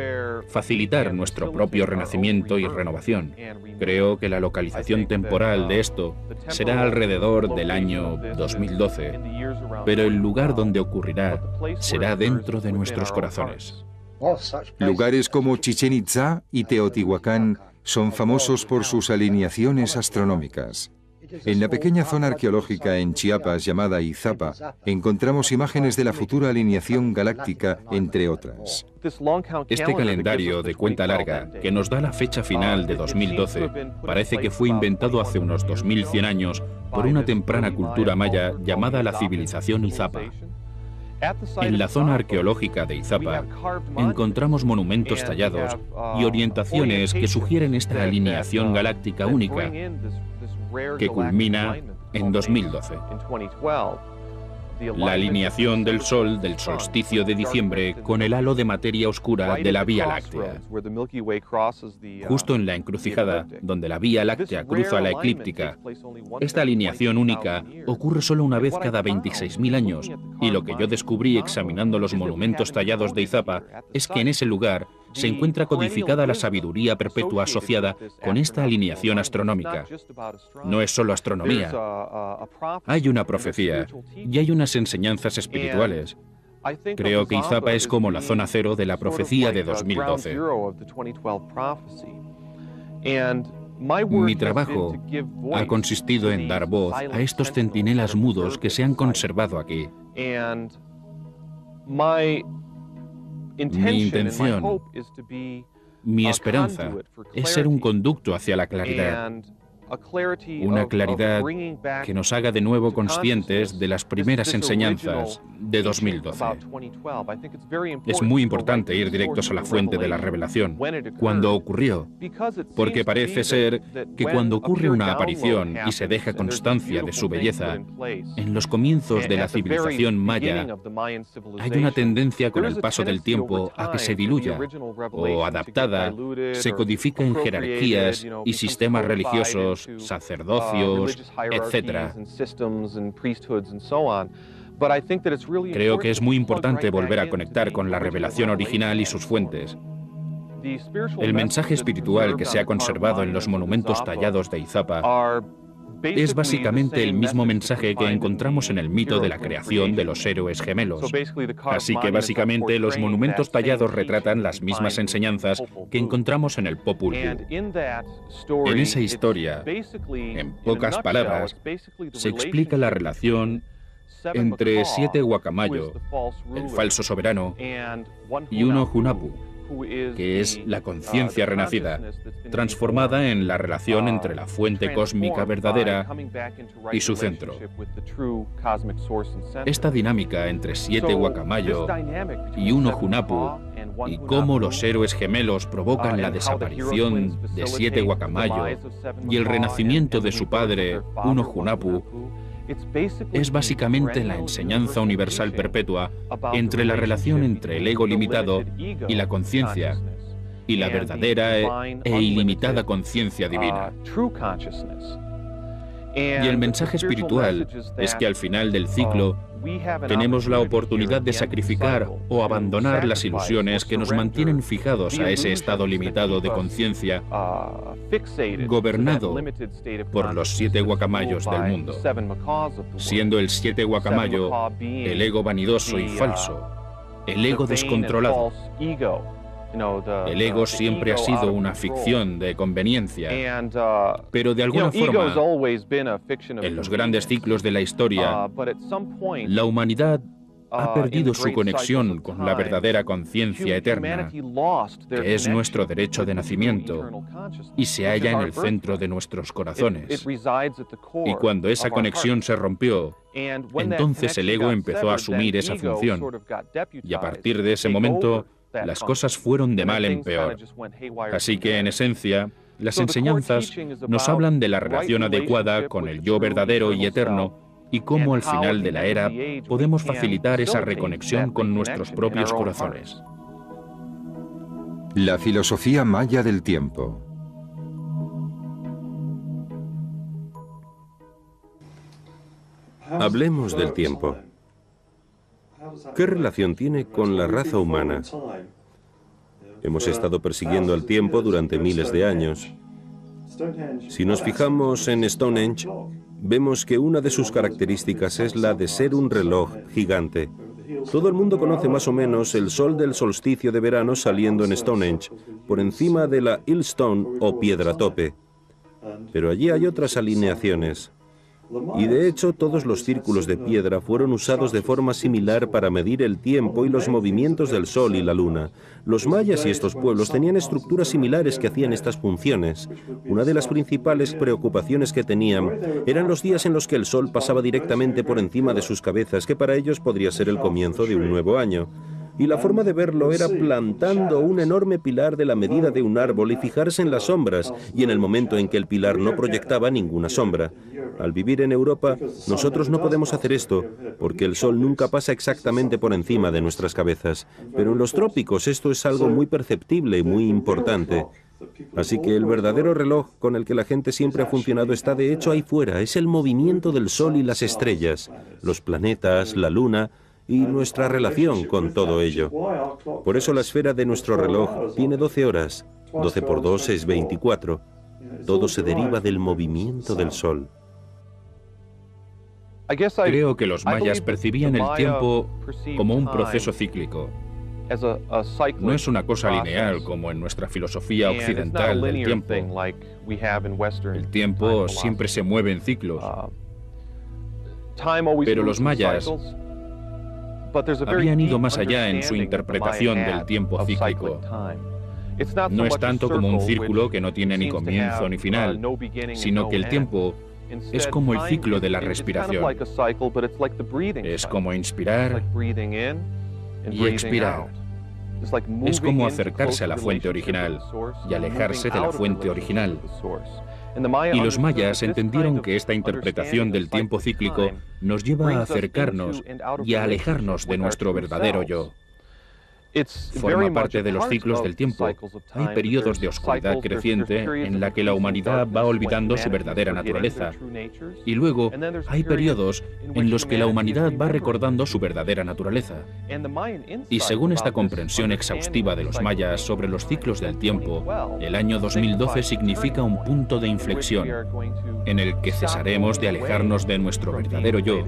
facilitar nuestro propio renacimiento y renovación. Creo que la localización temporal de esto será alrededor del año 2012, pero el lugar donde ocurrirá será dentro de nuestros corazones. Lugares como Chichén Itzá y Teotihuacán son famosos por sus alineaciones astronómicas. En la pequeña zona arqueológica en Chiapas llamada Izapa, encontramos imágenes de la futura alineación galáctica, entre otras. Este calendario de cuenta larga, que nos da la fecha final de 2012, parece que fue inventado hace unos 2100 años por una temprana cultura maya llamada la civilización Izapa. En la zona arqueológica de Izapa encontramos monumentos tallados y orientaciones que sugieren esta alineación galáctica única, que culmina en 2012. La alineación del Sol del solsticio de diciembre con el halo de materia oscura de la Vía Láctea. Justo en la encrucijada, donde la Vía Láctea cruza la eclíptica, esta alineación única ocurre solo una vez cada 26.000 años, y lo que yo descubrí examinando los monumentos tallados de Izapa es que en ese lugar se encuentra codificada la sabiduría perpetua asociada con esta alineación astronómica. No es solo astronomía. Hay una profecía y hay unas enseñanzas espirituales. Creo que Izapa es como la zona cero de la profecía de 2012. Mi trabajo ha consistido en dar voz a estos centinelas mudos que se han conservado aquí. Mi intención, mi esperanza, es ser un conducto hacia la claridad. una claridad que nos haga de nuevo conscientes de las primeras enseñanzas de 2012. Es muy importante ir directos a la fuente de la revelación, cuando ocurrió, porque parece ser que cuando ocurre una aparición y se deja constancia de su belleza, en los comienzos de la civilización maya, hay una tendencia con el paso del tiempo a que se diluya, o adaptada, se codifica en jerarquías y sistemas religiosos, sacerdocios, etc. Creo que es muy importante volver a conectar con la revelación original y sus fuentes. El mensaje espiritual que se ha conservado en los monumentos tallados de Izapa es básicamente el mismo mensaje que encontramos en el mito de la creación de los héroes gemelos. Así que básicamente los monumentos tallados retratan las mismas enseñanzas que encontramos en el Popol Vuh. En esa historia, en pocas palabras, se explica la relación entre 7 Guacamayo, el falso soberano, y 1 Hunahpu, que es la conciencia renacida, transformada en la relación entre la fuente cósmica verdadera y su centro. Esta dinámica entre 7 Guacamayo y 1 Hunahpu, y cómo los héroes gemelos provocan la desaparición de 7 Guacamayo y el renacimiento de su padre, 1 Hunahpu, es básicamente la enseñanza universal perpetua entre la relación entre el ego limitado y la conciencia, y la verdadera e ilimitada conciencia divina. Y el mensaje espiritual es que al final del ciclo tenemos la oportunidad de sacrificar o abandonar las ilusiones que nos mantienen fijados a ese estado limitado de conciencia, gobernado por los 7 guacamayos del mundo, siendo el 7 guacamayo el ego vanidoso y falso, el ego descontrolado. El ego siempre ha sido una ficción de conveniencia, pero de alguna forma, en los grandes ciclos de la historia, la humanidad ha perdido su conexión con la verdadera conciencia eterna, que es nuestro derecho de nacimiento, y se halla en el centro de nuestros corazones. Y cuando esa conexión se rompió, entonces el ego empezó a asumir esa función, y a partir de ese momento, las cosas fueron de mal en peor. Así que, en esencia, las enseñanzas nos hablan de la relación adecuada con el yo verdadero y eterno y cómo al final de la era podemos facilitar esa reconexión con nuestros propios corazones. La filosofía maya del tiempo. Hablemos del tiempo. ¿Qué relación tiene con la raza humana? Hemos estado persiguiendo el tiempo durante miles de años. Si nos fijamos en Stonehenge, vemos que una de sus características es la de ser un reloj gigante. Todo el mundo conoce más o menos el sol del solsticio de verano saliendo en Stonehenge, por encima de la Hillstone o piedra tope. Pero allí hay otras alineaciones. Y de hecho, todos los círculos de piedra fueron usados de forma similar para medir el tiempo y los movimientos del Sol y la Luna. Los mayas y estos pueblos tenían estructuras similares que hacían estas funciones. Una de las principales preocupaciones que tenían eran los días en los que el Sol pasaba directamente por encima de sus cabezas, que para ellos podría ser el comienzo de un nuevo año. Y la forma de verlo era plantando un enorme pilar de la medida de un árbol y fijarse en las sombras, y en el momento en que el pilar no proyectaba ninguna sombra. Al vivir en Europa, nosotros no podemos hacer esto, porque el sol nunca pasa exactamente por encima de nuestras cabezas. Pero en los trópicos esto es algo muy perceptible y muy importante. Así que el verdadero reloj con el que la gente siempre ha funcionado está de hecho ahí fuera. Es el movimiento del sol y las estrellas, los planetas, la luna y nuestra relación con todo ello. Por eso la esfera de nuestro reloj tiene 12 horas. 12 por 2 es 24. Todo se deriva del movimiento del sol. Creo que los mayas percibían el tiempo como un proceso cíclico. No es una cosa lineal como en nuestra filosofía occidental del tiempo. El tiempo siempre se mueve en ciclos. Pero los mayas habían ido más allá en su interpretación del tiempo cíclico. No es tanto como un círculo que no tiene ni comienzo ni final, sino que el tiempo es como el ciclo de la respiración. Es como inspirar y expirar. Es como acercarse a la fuente original y alejarse de la fuente original. Y los mayas entendieron que esta interpretación del tiempo cíclico nos lleva a acercarnos y a alejarnos de nuestro verdadero yo. Forma parte de los ciclos del tiempo. Hay periodos de oscuridad creciente en la que la humanidad va olvidando su verdadera naturaleza. Y luego hay periodos en los que la humanidad va recordando su verdadera naturaleza. Y según esta comprensión exhaustiva de los mayas sobre los ciclos del tiempo, el año 2012 significa un punto de inflexión en el que cesaremos de alejarnos de nuestro verdadero yo,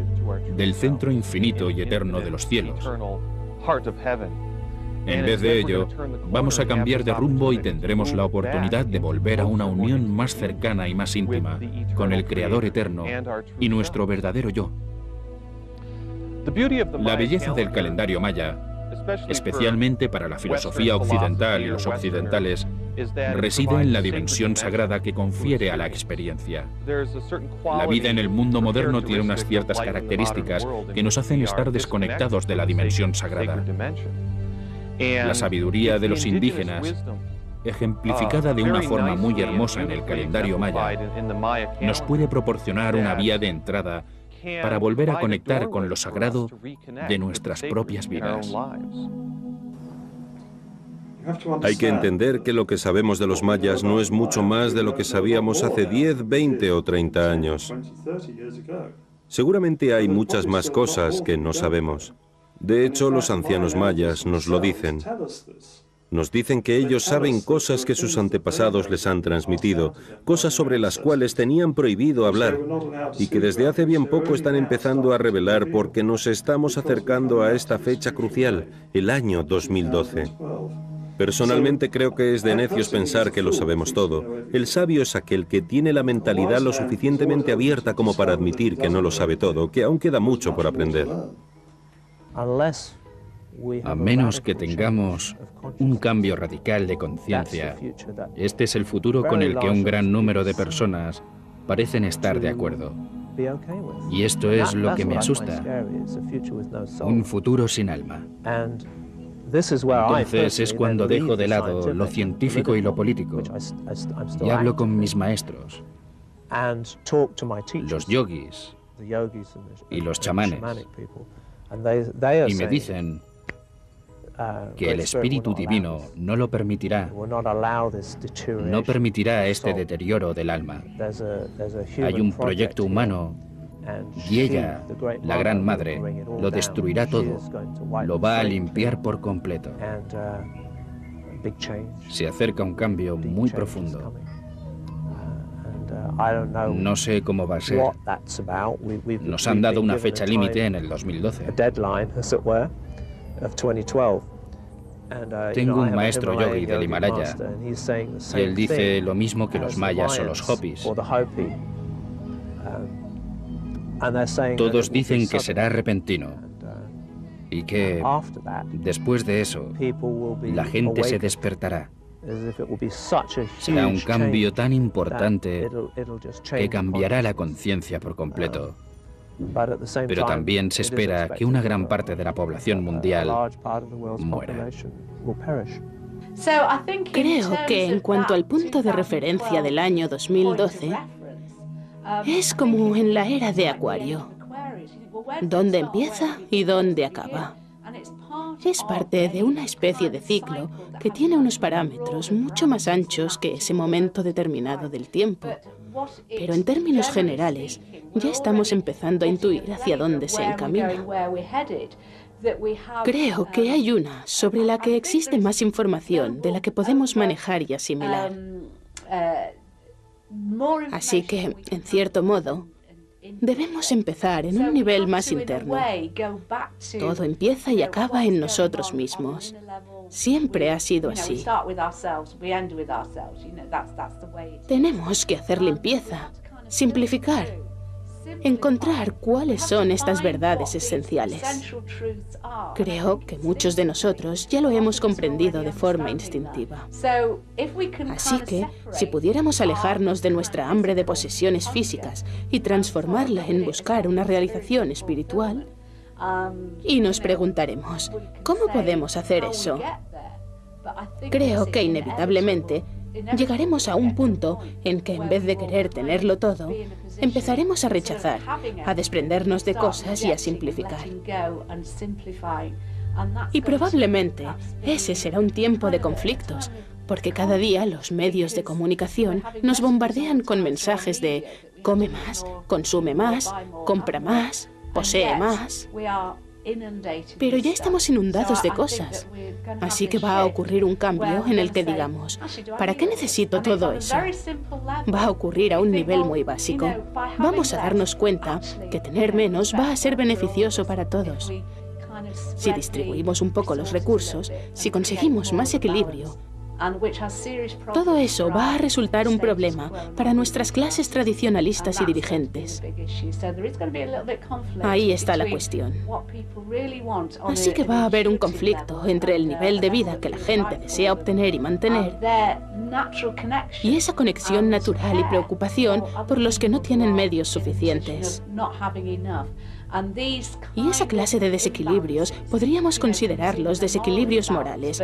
del centro infinito y eterno de los cielos. En vez de ello, vamos a cambiar de rumbo y tendremos la oportunidad de volver a una unión más cercana y más íntima con el Creador eterno y nuestro verdadero yo. La belleza del calendario maya, especialmente para la filosofía occidental y los occidentales, reside en la dimensión sagrada que confiere a la experiencia. La vida en el mundo moderno tiene unas ciertas características que nos hacen estar desconectados de la dimensión sagrada. La sabiduría de los indígenas, ejemplificada de una forma muy hermosa en el calendario maya, nos puede proporcionar una vía de entrada para volver a conectar con lo sagrado de nuestras propias vidas. Hay que entender que lo que sabemos de los mayas no es mucho más de lo que sabíamos hace 10, 20 o 30 años. Seguramente hay muchas más cosas que no sabemos. De hecho, los ancianos mayas nos lo dicen. Nos dicen que ellos saben cosas que sus antepasados les han transmitido, cosas sobre las cuales tenían prohibido hablar, y que desde hace bien poco están empezando a revelar porque nos estamos acercando a esta fecha crucial, el año 2012. Personalmente creo que es de necios pensar que lo sabemos todo. El sabio es aquel que tiene la mentalidad lo suficientemente abierta como para admitir que no lo sabe todo, que aún queda mucho por aprender. A menos que tengamos un cambio radical de conciencia, este es el futuro con el que un gran número de personas parecen estar de acuerdo. Y esto es lo que me asusta, un futuro sin alma. Entonces es cuando dejo de lado lo científico y lo político y hablo con mis maestros, los yogis y los chamanes, y me dicen que el Espíritu Divino no lo permitirá, no permitirá este deterioro del alma. Hay un proyecto humano y ella, la Gran Madre, lo destruirá todo, lo va a limpiar por completo. Se acerca un cambio muy profundo. No sé cómo va a ser. Nos han dado una fecha límite en el 2012. Tengo un maestro yogi del Himalaya y él dice lo mismo que los mayas o los hopis. Todos dicen que será repentino y que después de eso la gente se despertará. Será un cambio tan importante que cambiará la conciencia por completo. Pero también se espera que una gran parte de la población mundial muera. Creo que en cuanto al punto de referencia del año 2012, es como en la era de Acuario, dónde empieza y dónde acaba. Es parte de una especie de ciclo que tiene unos parámetros mucho más anchos que ese momento determinado del tiempo. Pero en términos generales, ya estamos empezando a intuir hacia dónde se encamina. Creo que hay una sobre la que existe más información de la que podemos manejar y asimilar. Así que, en cierto modo, debemos empezar en un nivel más interno. Todo empieza y acaba en nosotros mismos. Siempre ha sido así. Tenemos que hacer limpieza, simplificar, encontrar cuáles son estas verdades esenciales. Creo que muchos de nosotros ya lo hemos comprendido de forma instintiva. Así que, si pudiéramos alejarnos de nuestra hambre de posesiones físicas y transformarla en buscar una realización espiritual, y nos preguntaremos, ¿cómo podemos hacer eso? Creo que inevitablemente llegaremos a un punto en que en vez de querer tenerlo todo, empezaremos a rechazar, a desprendernos de cosas y a simplificar. Y probablemente ese será un tiempo de conflictos, porque cada día los medios de comunicación nos bombardean con mensajes de come más, consume más, compra más, posee más. Pero ya estamos inundados de cosas, así que va a ocurrir un cambio en el que digamos, ¿para qué necesito todo eso? Va a ocurrir a un nivel muy básico. Vamos a darnos cuenta que tener menos va a ser beneficioso para todos. Si distribuimos un poco los recursos, si conseguimos más equilibrio, todo eso va a resultar un problema para nuestras clases tradicionalistas y dirigentes. Ahí está la cuestión. Así que va a haber un conflicto entre el nivel de vida que la gente desea obtener y mantener y esa conexión natural y preocupación por los que no tienen medios suficientes. Y esa clase de desequilibrios podríamos considerarlos desequilibrios morales,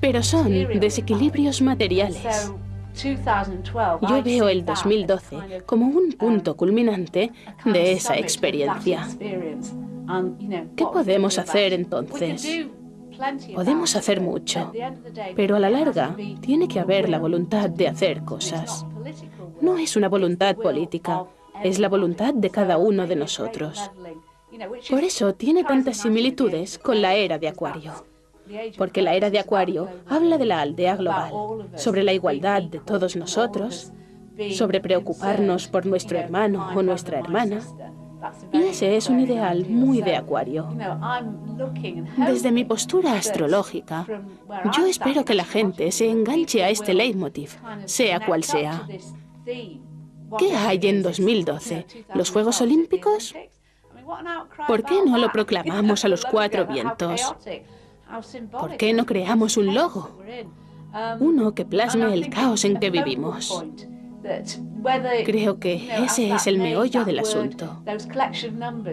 pero son desequilibrios materiales. Yo veo el 2012 como un punto culminante de esa experiencia. ¿Qué podemos hacer entonces? Podemos hacer mucho, pero a la larga tiene que haber la voluntad de hacer cosas. No es una voluntad política. Es la voluntad de cada uno de nosotros. Por eso tiene tantas similitudes con la era de Acuario. Porque la era de Acuario habla de la aldea global, sobre la igualdad de todos nosotros, sobre preocuparnos por nuestro hermano o nuestra hermana. Y ese es un ideal muy de Acuario. Desde mi postura astrológica, yo espero que la gente se enganche a este leitmotiv, sea cual sea. ¿Qué hay en 2012? ¿Los Juegos Olímpicos? ¿Por qué no lo proclamamos a los cuatro vientos? ¿Por qué no creamos un logo? Uno que plasme el caos en que vivimos. Creo que ese es el meollo del asunto.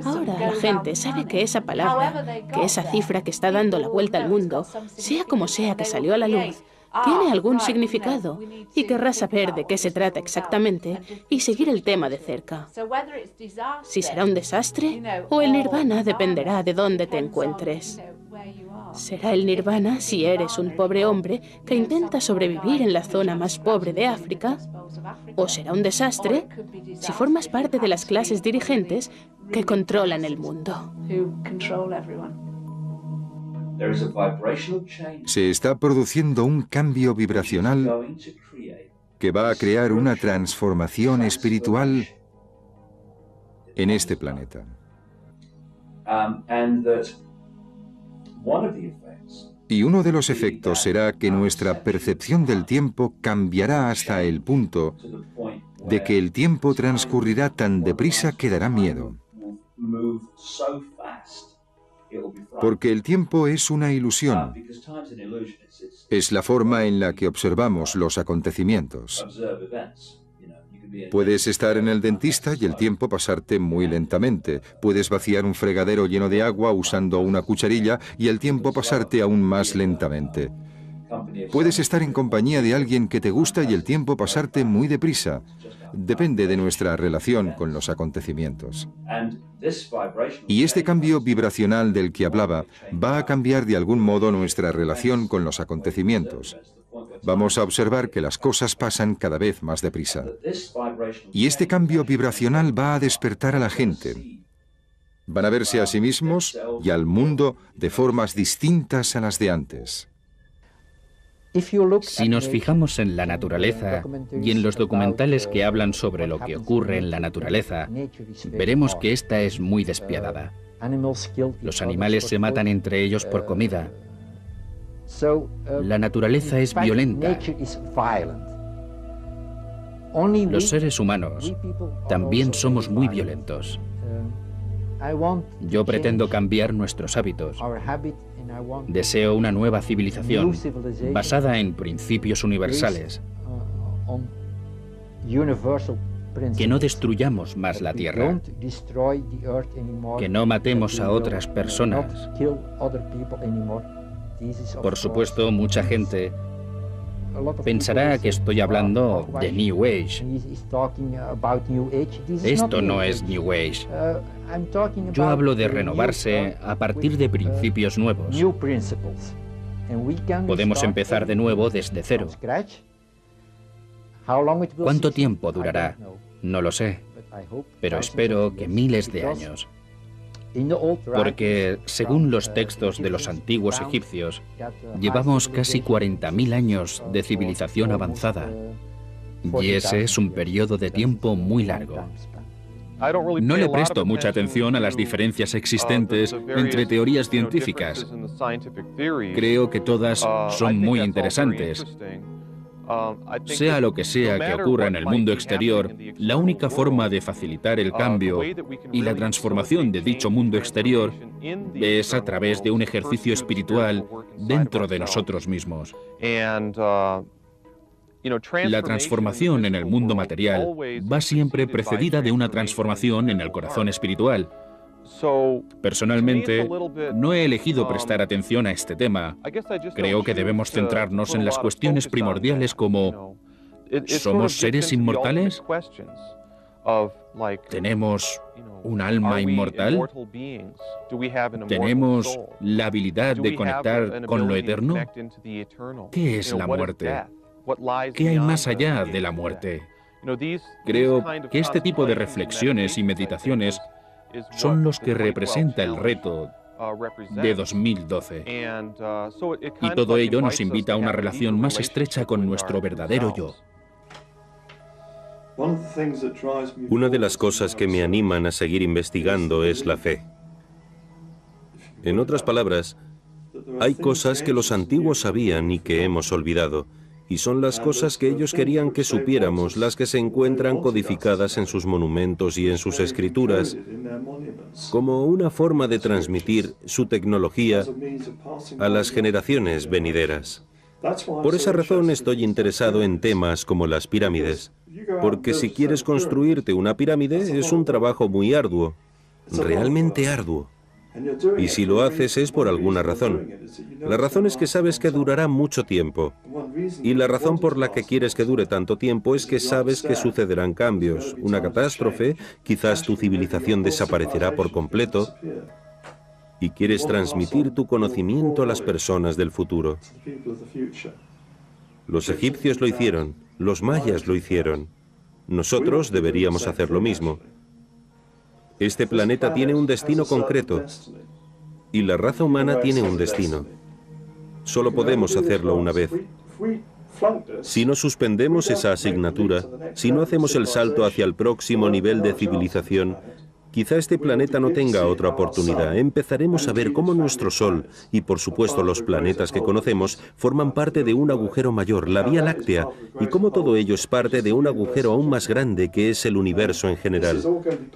Ahora la gente sabe que esa palabra, que esa cifra que está dando la vuelta al mundo, sea como sea que salió a la luz, tiene algún significado y querrá saber de qué se trata exactamente y seguir el tema de cerca. Si será un desastre o el nirvana dependerá de dónde te encuentres. Será el nirvana si eres un pobre hombre que intenta sobrevivir en la zona más pobre de África, o será un desastre si formas parte de las clases dirigentes que controlan el mundo. Se está produciendo un cambio vibracional que va a crear una transformación espiritual en este planeta. Y uno de los efectos será que nuestra percepción del tiempo cambiará hasta el punto de que el tiempo transcurrirá tan deprisa que dará miedo. Porque el tiempo es una ilusión. Es la forma en la que observamos los acontecimientos. Puedes estar en el dentista y el tiempo pasarte muy lentamente. Puedes vaciar un fregadero lleno de agua usando una cucharilla y el tiempo pasarte aún más lentamente. Puedes estar en compañía de alguien que te gusta y el tiempo pasarte muy deprisa. Depende de nuestra relación con los acontecimientos. Y este cambio vibracional del que hablaba va a cambiar de algún modo nuestra relación con los acontecimientos. Vamos a observar que las cosas pasan cada vez más deprisa. Y este cambio vibracional va a despertar a la gente. Van a verse a sí mismos y al mundo de formas distintas a las de antes. Si nos fijamos en la naturaleza y en los documentales que hablan sobre lo que ocurre en la naturaleza, veremos que esta es muy despiadada. Los animales se matan entre ellos por comida. La naturaleza es violenta. Los seres humanos también somos muy violentos. Yo pretendo cambiar nuestros hábitos. Deseo una nueva civilización basada en principios universales. Que no destruyamos más la Tierra. Que no matemos a otras personas. Por supuesto, mucha gente pensará que estoy hablando de New Age. Esto no es New Age. Yo hablo de renovarse a partir de principios nuevos. Podemos empezar de nuevo desde cero. ¿Cuánto tiempo durará? No lo sé, pero espero que miles de años. Porque, según los textos de los antiguos egipcios, llevamos casi 40.000 años de civilización avanzada. Y ese es un periodo de tiempo muy largo. No le presto mucha atención a las diferencias existentes entre teorías científicas. Creo que todas son muy interesantes. Sea lo que sea que ocurra en el mundo exterior, la única forma de facilitar el cambio y la transformación de dicho mundo exterior es a través de un ejercicio espiritual dentro de nosotros mismos. La transformación en el mundo material va siempre precedida de una transformación en el corazón espiritual. Personalmente, no he elegido prestar atención a este tema. Creo que debemos centrarnos en las cuestiones primordiales como ¿somos seres inmortales? ¿Tenemos un alma inmortal? ¿Tenemos la habilidad de conectar con lo eterno? ¿Qué es la muerte? ¿Qué hay más allá de la muerte? Creo que este tipo de reflexiones y meditaciones son los que representa el reto de 2012. Y todo ello nos invita a una relación más estrecha con nuestro verdadero yo. Una de las cosas que me animan a seguir investigando es la fe. En otras palabras, hay cosas que los antiguos sabían y que hemos olvidado. Y son las cosas que ellos querían que supiéramos, las que se encuentran codificadas en sus monumentos y en sus escrituras, como una forma de transmitir su tecnología a las generaciones venideras. Por esa razón estoy interesado en temas como las pirámides, porque si quieres construirte una pirámide es un trabajo muy arduo, realmente arduo. Y si lo haces es por alguna razón. La razón es que sabes que durará mucho tiempo. Y la razón por la que quieres que dure tanto tiempo es que sabes que sucederán cambios, una catástrofe, quizás tu civilización desaparecerá por completo, y quieres transmitir tu conocimiento a las personas del futuro. Los egipcios lo hicieron, los mayas lo hicieron. Nosotros deberíamos hacer lo mismo. Este planeta tiene un destino concreto y la raza humana tiene un destino. Solo podemos hacerlo una vez. Si no suspendemos esa asignatura, si no hacemos el salto hacia el próximo nivel de civilización, quizá este planeta no tenga otra oportunidad. Empezaremos a ver cómo nuestro Sol, y por supuesto los planetas que conocemos, forman parte de un agujero mayor, la Vía Láctea, y cómo todo ello es parte de un agujero aún más grande que es el universo en general.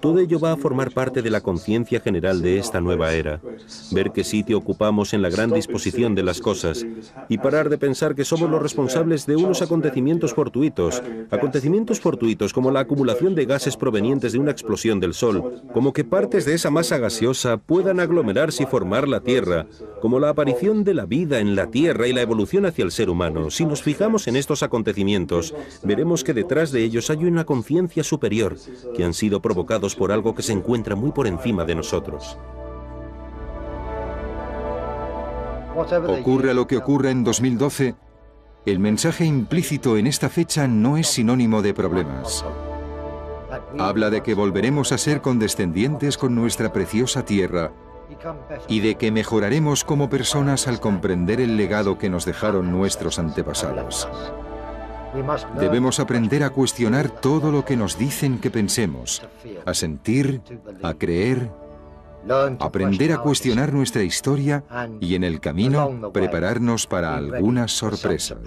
Todo ello va a formar parte de la conciencia general de esta nueva era. Ver qué sitio ocupamos en la gran disposición de las cosas, y parar de pensar que somos los responsables de unos acontecimientos fortuitos como la acumulación de gases provenientes de una explosión del Sol, como que partes de esa masa gaseosa puedan aglomerarse y formar la Tierra, como la aparición de la vida en la Tierra y la evolución hacia el ser humano. Si nos fijamos en estos acontecimientos, veremos que detrás de ellos hay una conciencia superior, que han sido provocados por algo que se encuentra muy por encima de nosotros. Ocurra lo que ocurra en 2012, el mensaje implícito en esta fecha no es sinónimo de problemas. Habla de que volveremos a ser condescendientes con nuestra preciosa tierra y de que mejoraremos como personas al comprender el legado que nos dejaron nuestros antepasados. Debemos aprender a cuestionar todo lo que nos dicen que pensemos, a sentir, a creer, aprender a cuestionar nuestra historia y en el camino prepararnos para algunas sorpresas.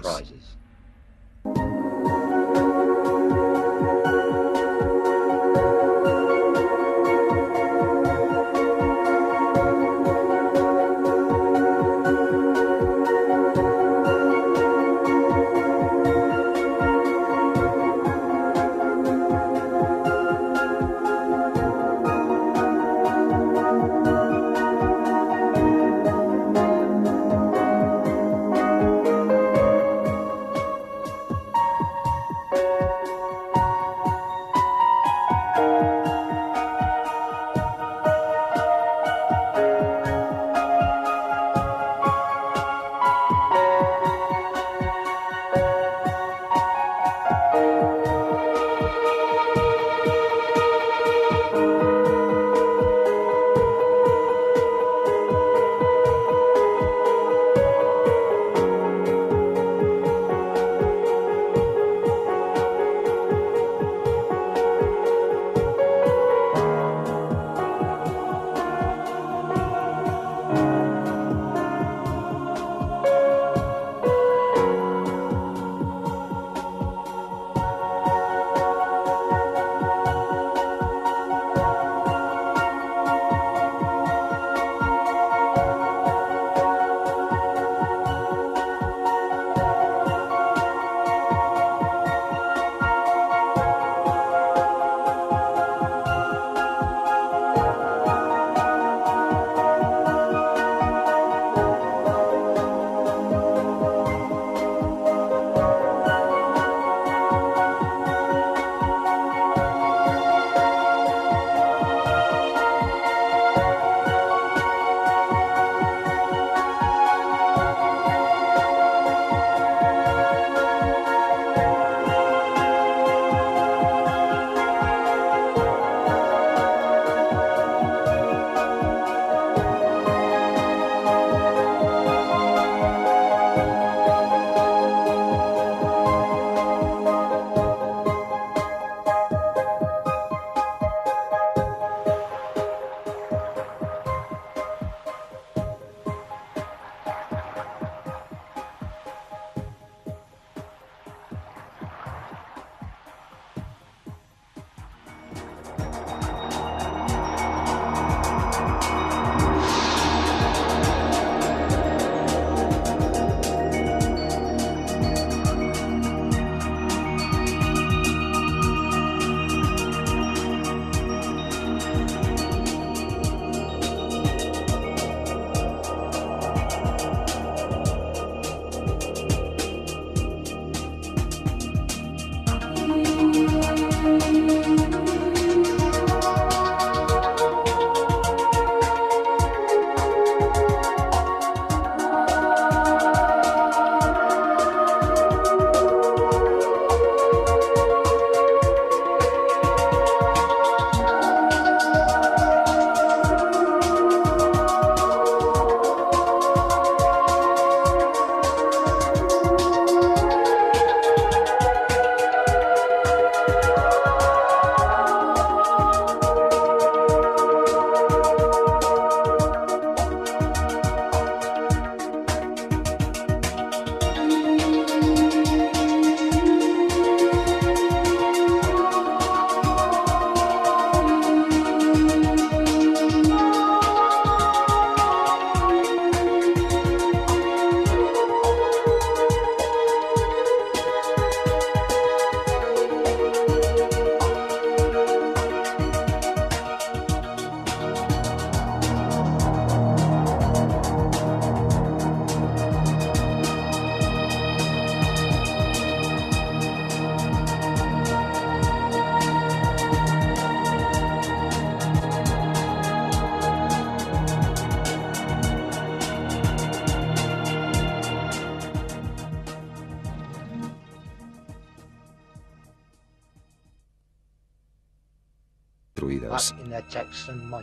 destruidas.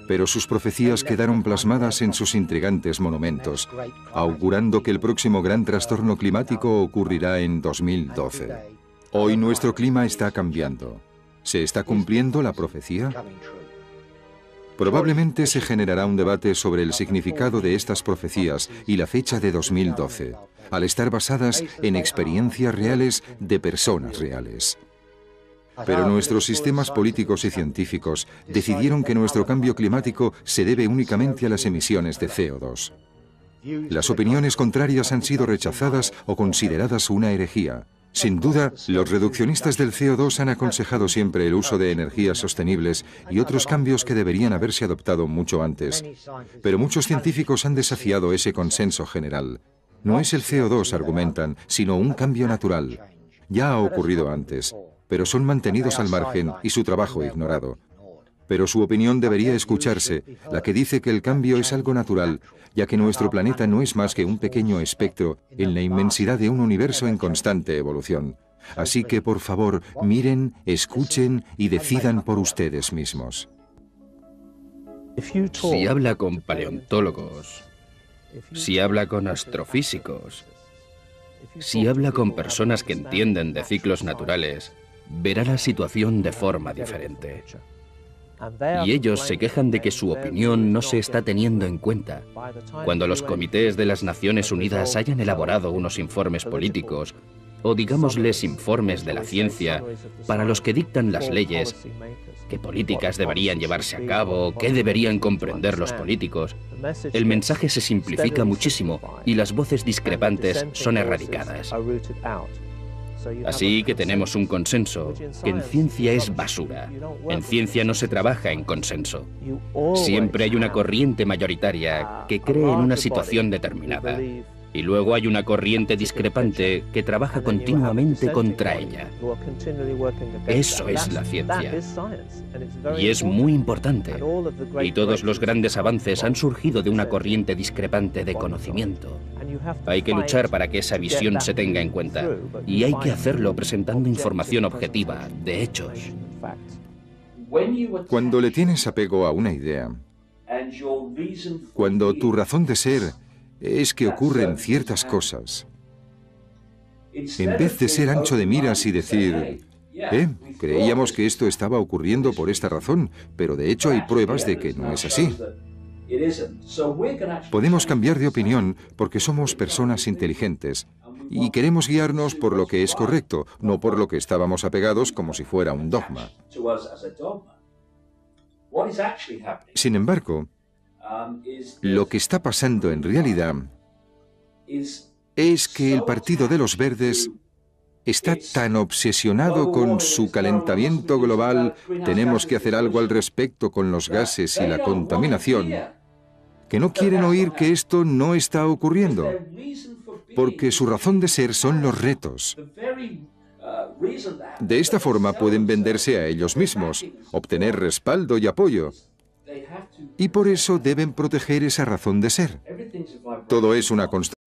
Pero sus profecías quedaron plasmadas en sus intrigantes monumentos, augurando que el próximo gran trastorno climático ocurrirá en 2012. Hoy nuestro clima está cambiando. ¿Se está cumpliendo la profecía? Probablemente se generará un debate sobre el significado de estas profecías y la fecha de 2012, al estar basadas en experiencias reales de personas reales. Pero nuestros sistemas políticos y científicos decidieron que nuestro cambio climático se debe únicamente a las emisiones de CO2. Las opiniones contrarias han sido rechazadas o consideradas una herejía. Sin duda, los reduccionistas del CO2 han aconsejado siempre el uso de energías sostenibles y otros cambios que deberían haberse adoptado mucho antes. Pero muchos científicos han desafiado ese consenso general. No es el CO2, argumentan, sino un cambio natural. Ya ha ocurrido antes, pero son mantenidos al margen y su trabajo ignorado. Pero su opinión debería escucharse, la que dice que el cambio es algo natural, ya que nuestro planeta no es más que un pequeño espectro en la inmensidad de un universo en constante evolución. Así que, por favor, miren, escuchen y decidan por ustedes mismos. Si habla con paleontólogos, si habla con astrofísicos, si habla con personas que entienden de ciclos naturales, verá la situación de forma diferente. Y ellos se quejan de que su opinión no se está teniendo en cuenta. Cuando los comités de las Naciones Unidas hayan elaborado unos informes políticos, o digámosles informes de la ciencia, para los que dictan las leyes, qué políticas deberían llevarse a cabo, qué deberían comprender los políticos, el mensaje se simplifica muchísimo y las voces discrepantes son erradicadas. Así que tenemos un consenso, que en ciencia es basura. En ciencia no se trabaja en consenso. Siempre hay una corriente mayoritaria que cree en una situación determinada. Y luego hay una corriente discrepante que trabaja continuamente contra ella. Eso es la ciencia. Y es muy importante. Y todos los grandes avances han surgido de una corriente discrepante de conocimiento. Hay que luchar para que esa visión se tenga en cuenta. Y hay que hacerlo presentando información objetiva, de hechos. Cuando le tienes apego a una idea, cuando tu razón de ser es que ocurren ciertas cosas, en vez de ser ancho de miras y decir, creíamos que esto estaba ocurriendo por esta razón, pero de hecho hay pruebas de que no es así. Podemos cambiar de opinión porque somos personas inteligentes y queremos guiarnos por lo que es correcto, no por lo que estábamos apegados como si fuera un dogma. Sin embargo, lo que está pasando en realidad es que el Partido de los Verdes está tan obsesionado con su calentamiento global, tenemos que hacer algo al respecto con los gases y la contaminación, que no quieren oír que esto no está ocurriendo, porque su razón de ser son los retos. De esta forma pueden venderse a ellos mismos, obtener respaldo y apoyo. Y por eso deben proteger esa razón de ser. Todo es una constante.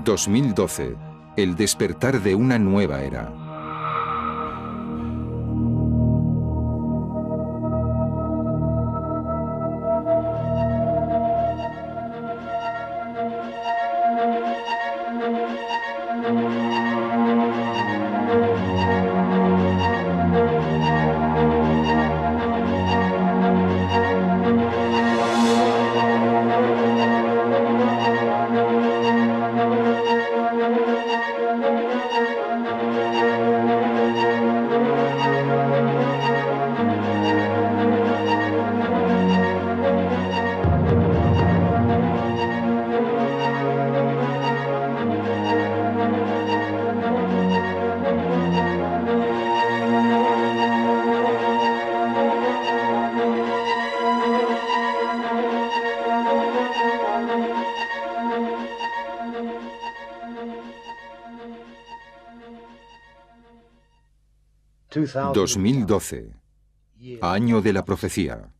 ...2012... el despertar de una nueva era. 2012, año de la profecía.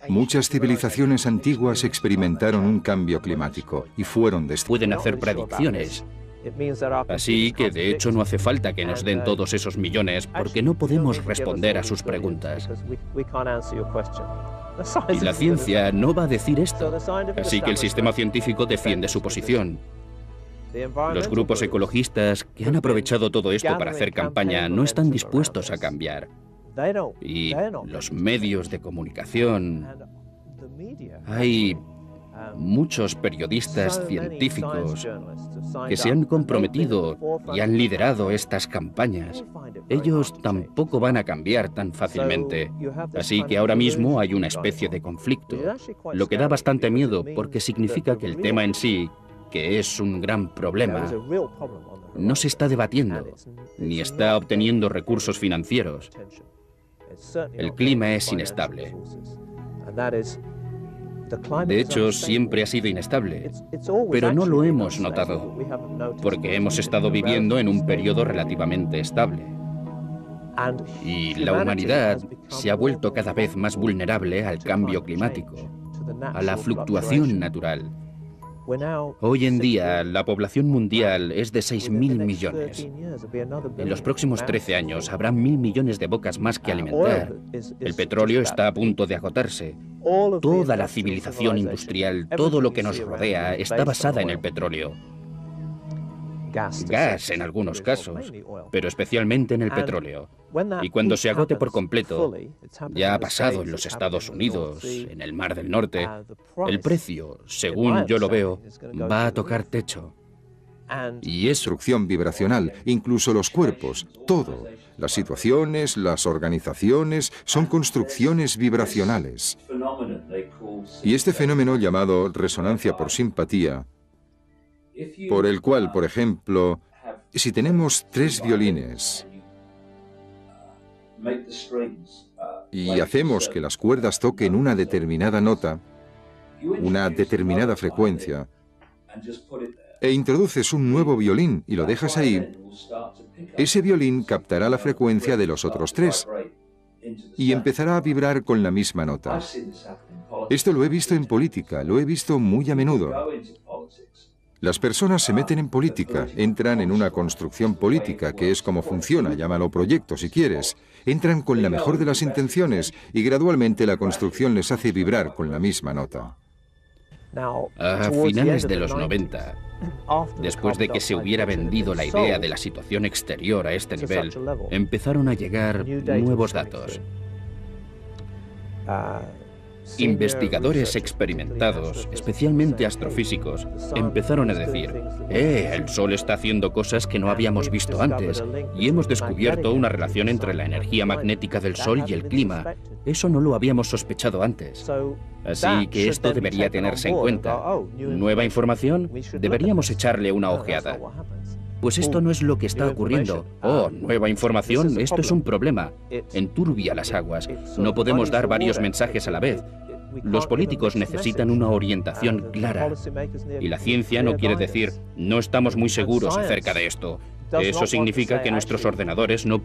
Muchas civilizaciones antiguas experimentaron un cambio climático y fueron destruidas. Pueden hacer predicciones. Así que de hecho no hace falta que nos den todos esos millones porque no podemos responder a sus preguntas. Y la ciencia no va a decir esto. Así que el sistema científico defiende su posición. Los grupos ecologistas que han aprovechado todo esto para hacer campaña no están dispuestos a cambiar. Y los medios de comunicación... Hay muchos periodistas científicos que se han comprometido y han liderado estas campañas. Ellos tampoco van a cambiar tan fácilmente. Así que ahora mismo hay una especie de conflicto, lo que da bastante miedo porque significa que el tema en sí, que es un gran problema, no se está debatiendo, ni está obteniendo recursos financieros. El clima es inestable. De hecho, siempre ha sido inestable, pero no lo hemos notado, porque hemos estado viviendo en un periodo relativamente estable. Y la humanidad se ha vuelto cada vez más vulnerable al cambio climático, a la fluctuación natural. Hoy en día, la población mundial es de 6.000 millones. En los próximos 13 años habrá 1.000 millones de bocas más que alimentar. El petróleo está a punto de agotarse. Toda la civilización industrial, todo lo que nos rodea, está basada en el petróleo. Gas en algunos casos, pero especialmente en el petróleo. Y cuando se agote por completo, ya ha pasado en los Estados Unidos, en el Mar del Norte, el precio, según yo lo veo, va a tocar techo. Y es destrucción vibracional, incluso los cuerpos, todo. Las situaciones, las organizaciones, son construcciones vibracionales. Y este fenómeno llamado resonancia por simpatía, por el cual, por ejemplo, si tenemos 3 violines y hacemos que las cuerdas toquen una determinada nota, una determinada frecuencia, e introduces un nuevo violín y lo dejas ahí, ese violín captará la frecuencia de los otros 3 y empezará a vibrar con la misma nota. Esto lo he visto en política, lo he visto muy a menudo. Las personas se meten en política, entran en una construcción política, que es como funciona, llámalo proyecto si quieres. Entran con la mejor de las intenciones y gradualmente la construcción les hace vibrar con la misma nota. A finales de los 90, después de que se hubiera vendido la idea de la situación exterior a este nivel, empezaron a llegar nuevos datos. Investigadores experimentados, especialmente astrofísicos, empezaron a decir, el Sol está haciendo cosas que no habíamos visto antes y hemos descubierto una relación entre la energía magnética del Sol y el clima. Eso no lo habíamos sospechado antes. Así que esto debería tenerse en cuenta. ¿Nueva información? Deberíamos echarle una ojeada. Pues esto no es lo que está ocurriendo. Nueva información, esto es un problema. Enturbia las aguas. No podemos dar varios mensajes a la vez. Los políticos necesitan una orientación clara. Y la ciencia no quiere decir, no estamos muy seguros acerca de esto. Eso significa que nuestros ordenadores no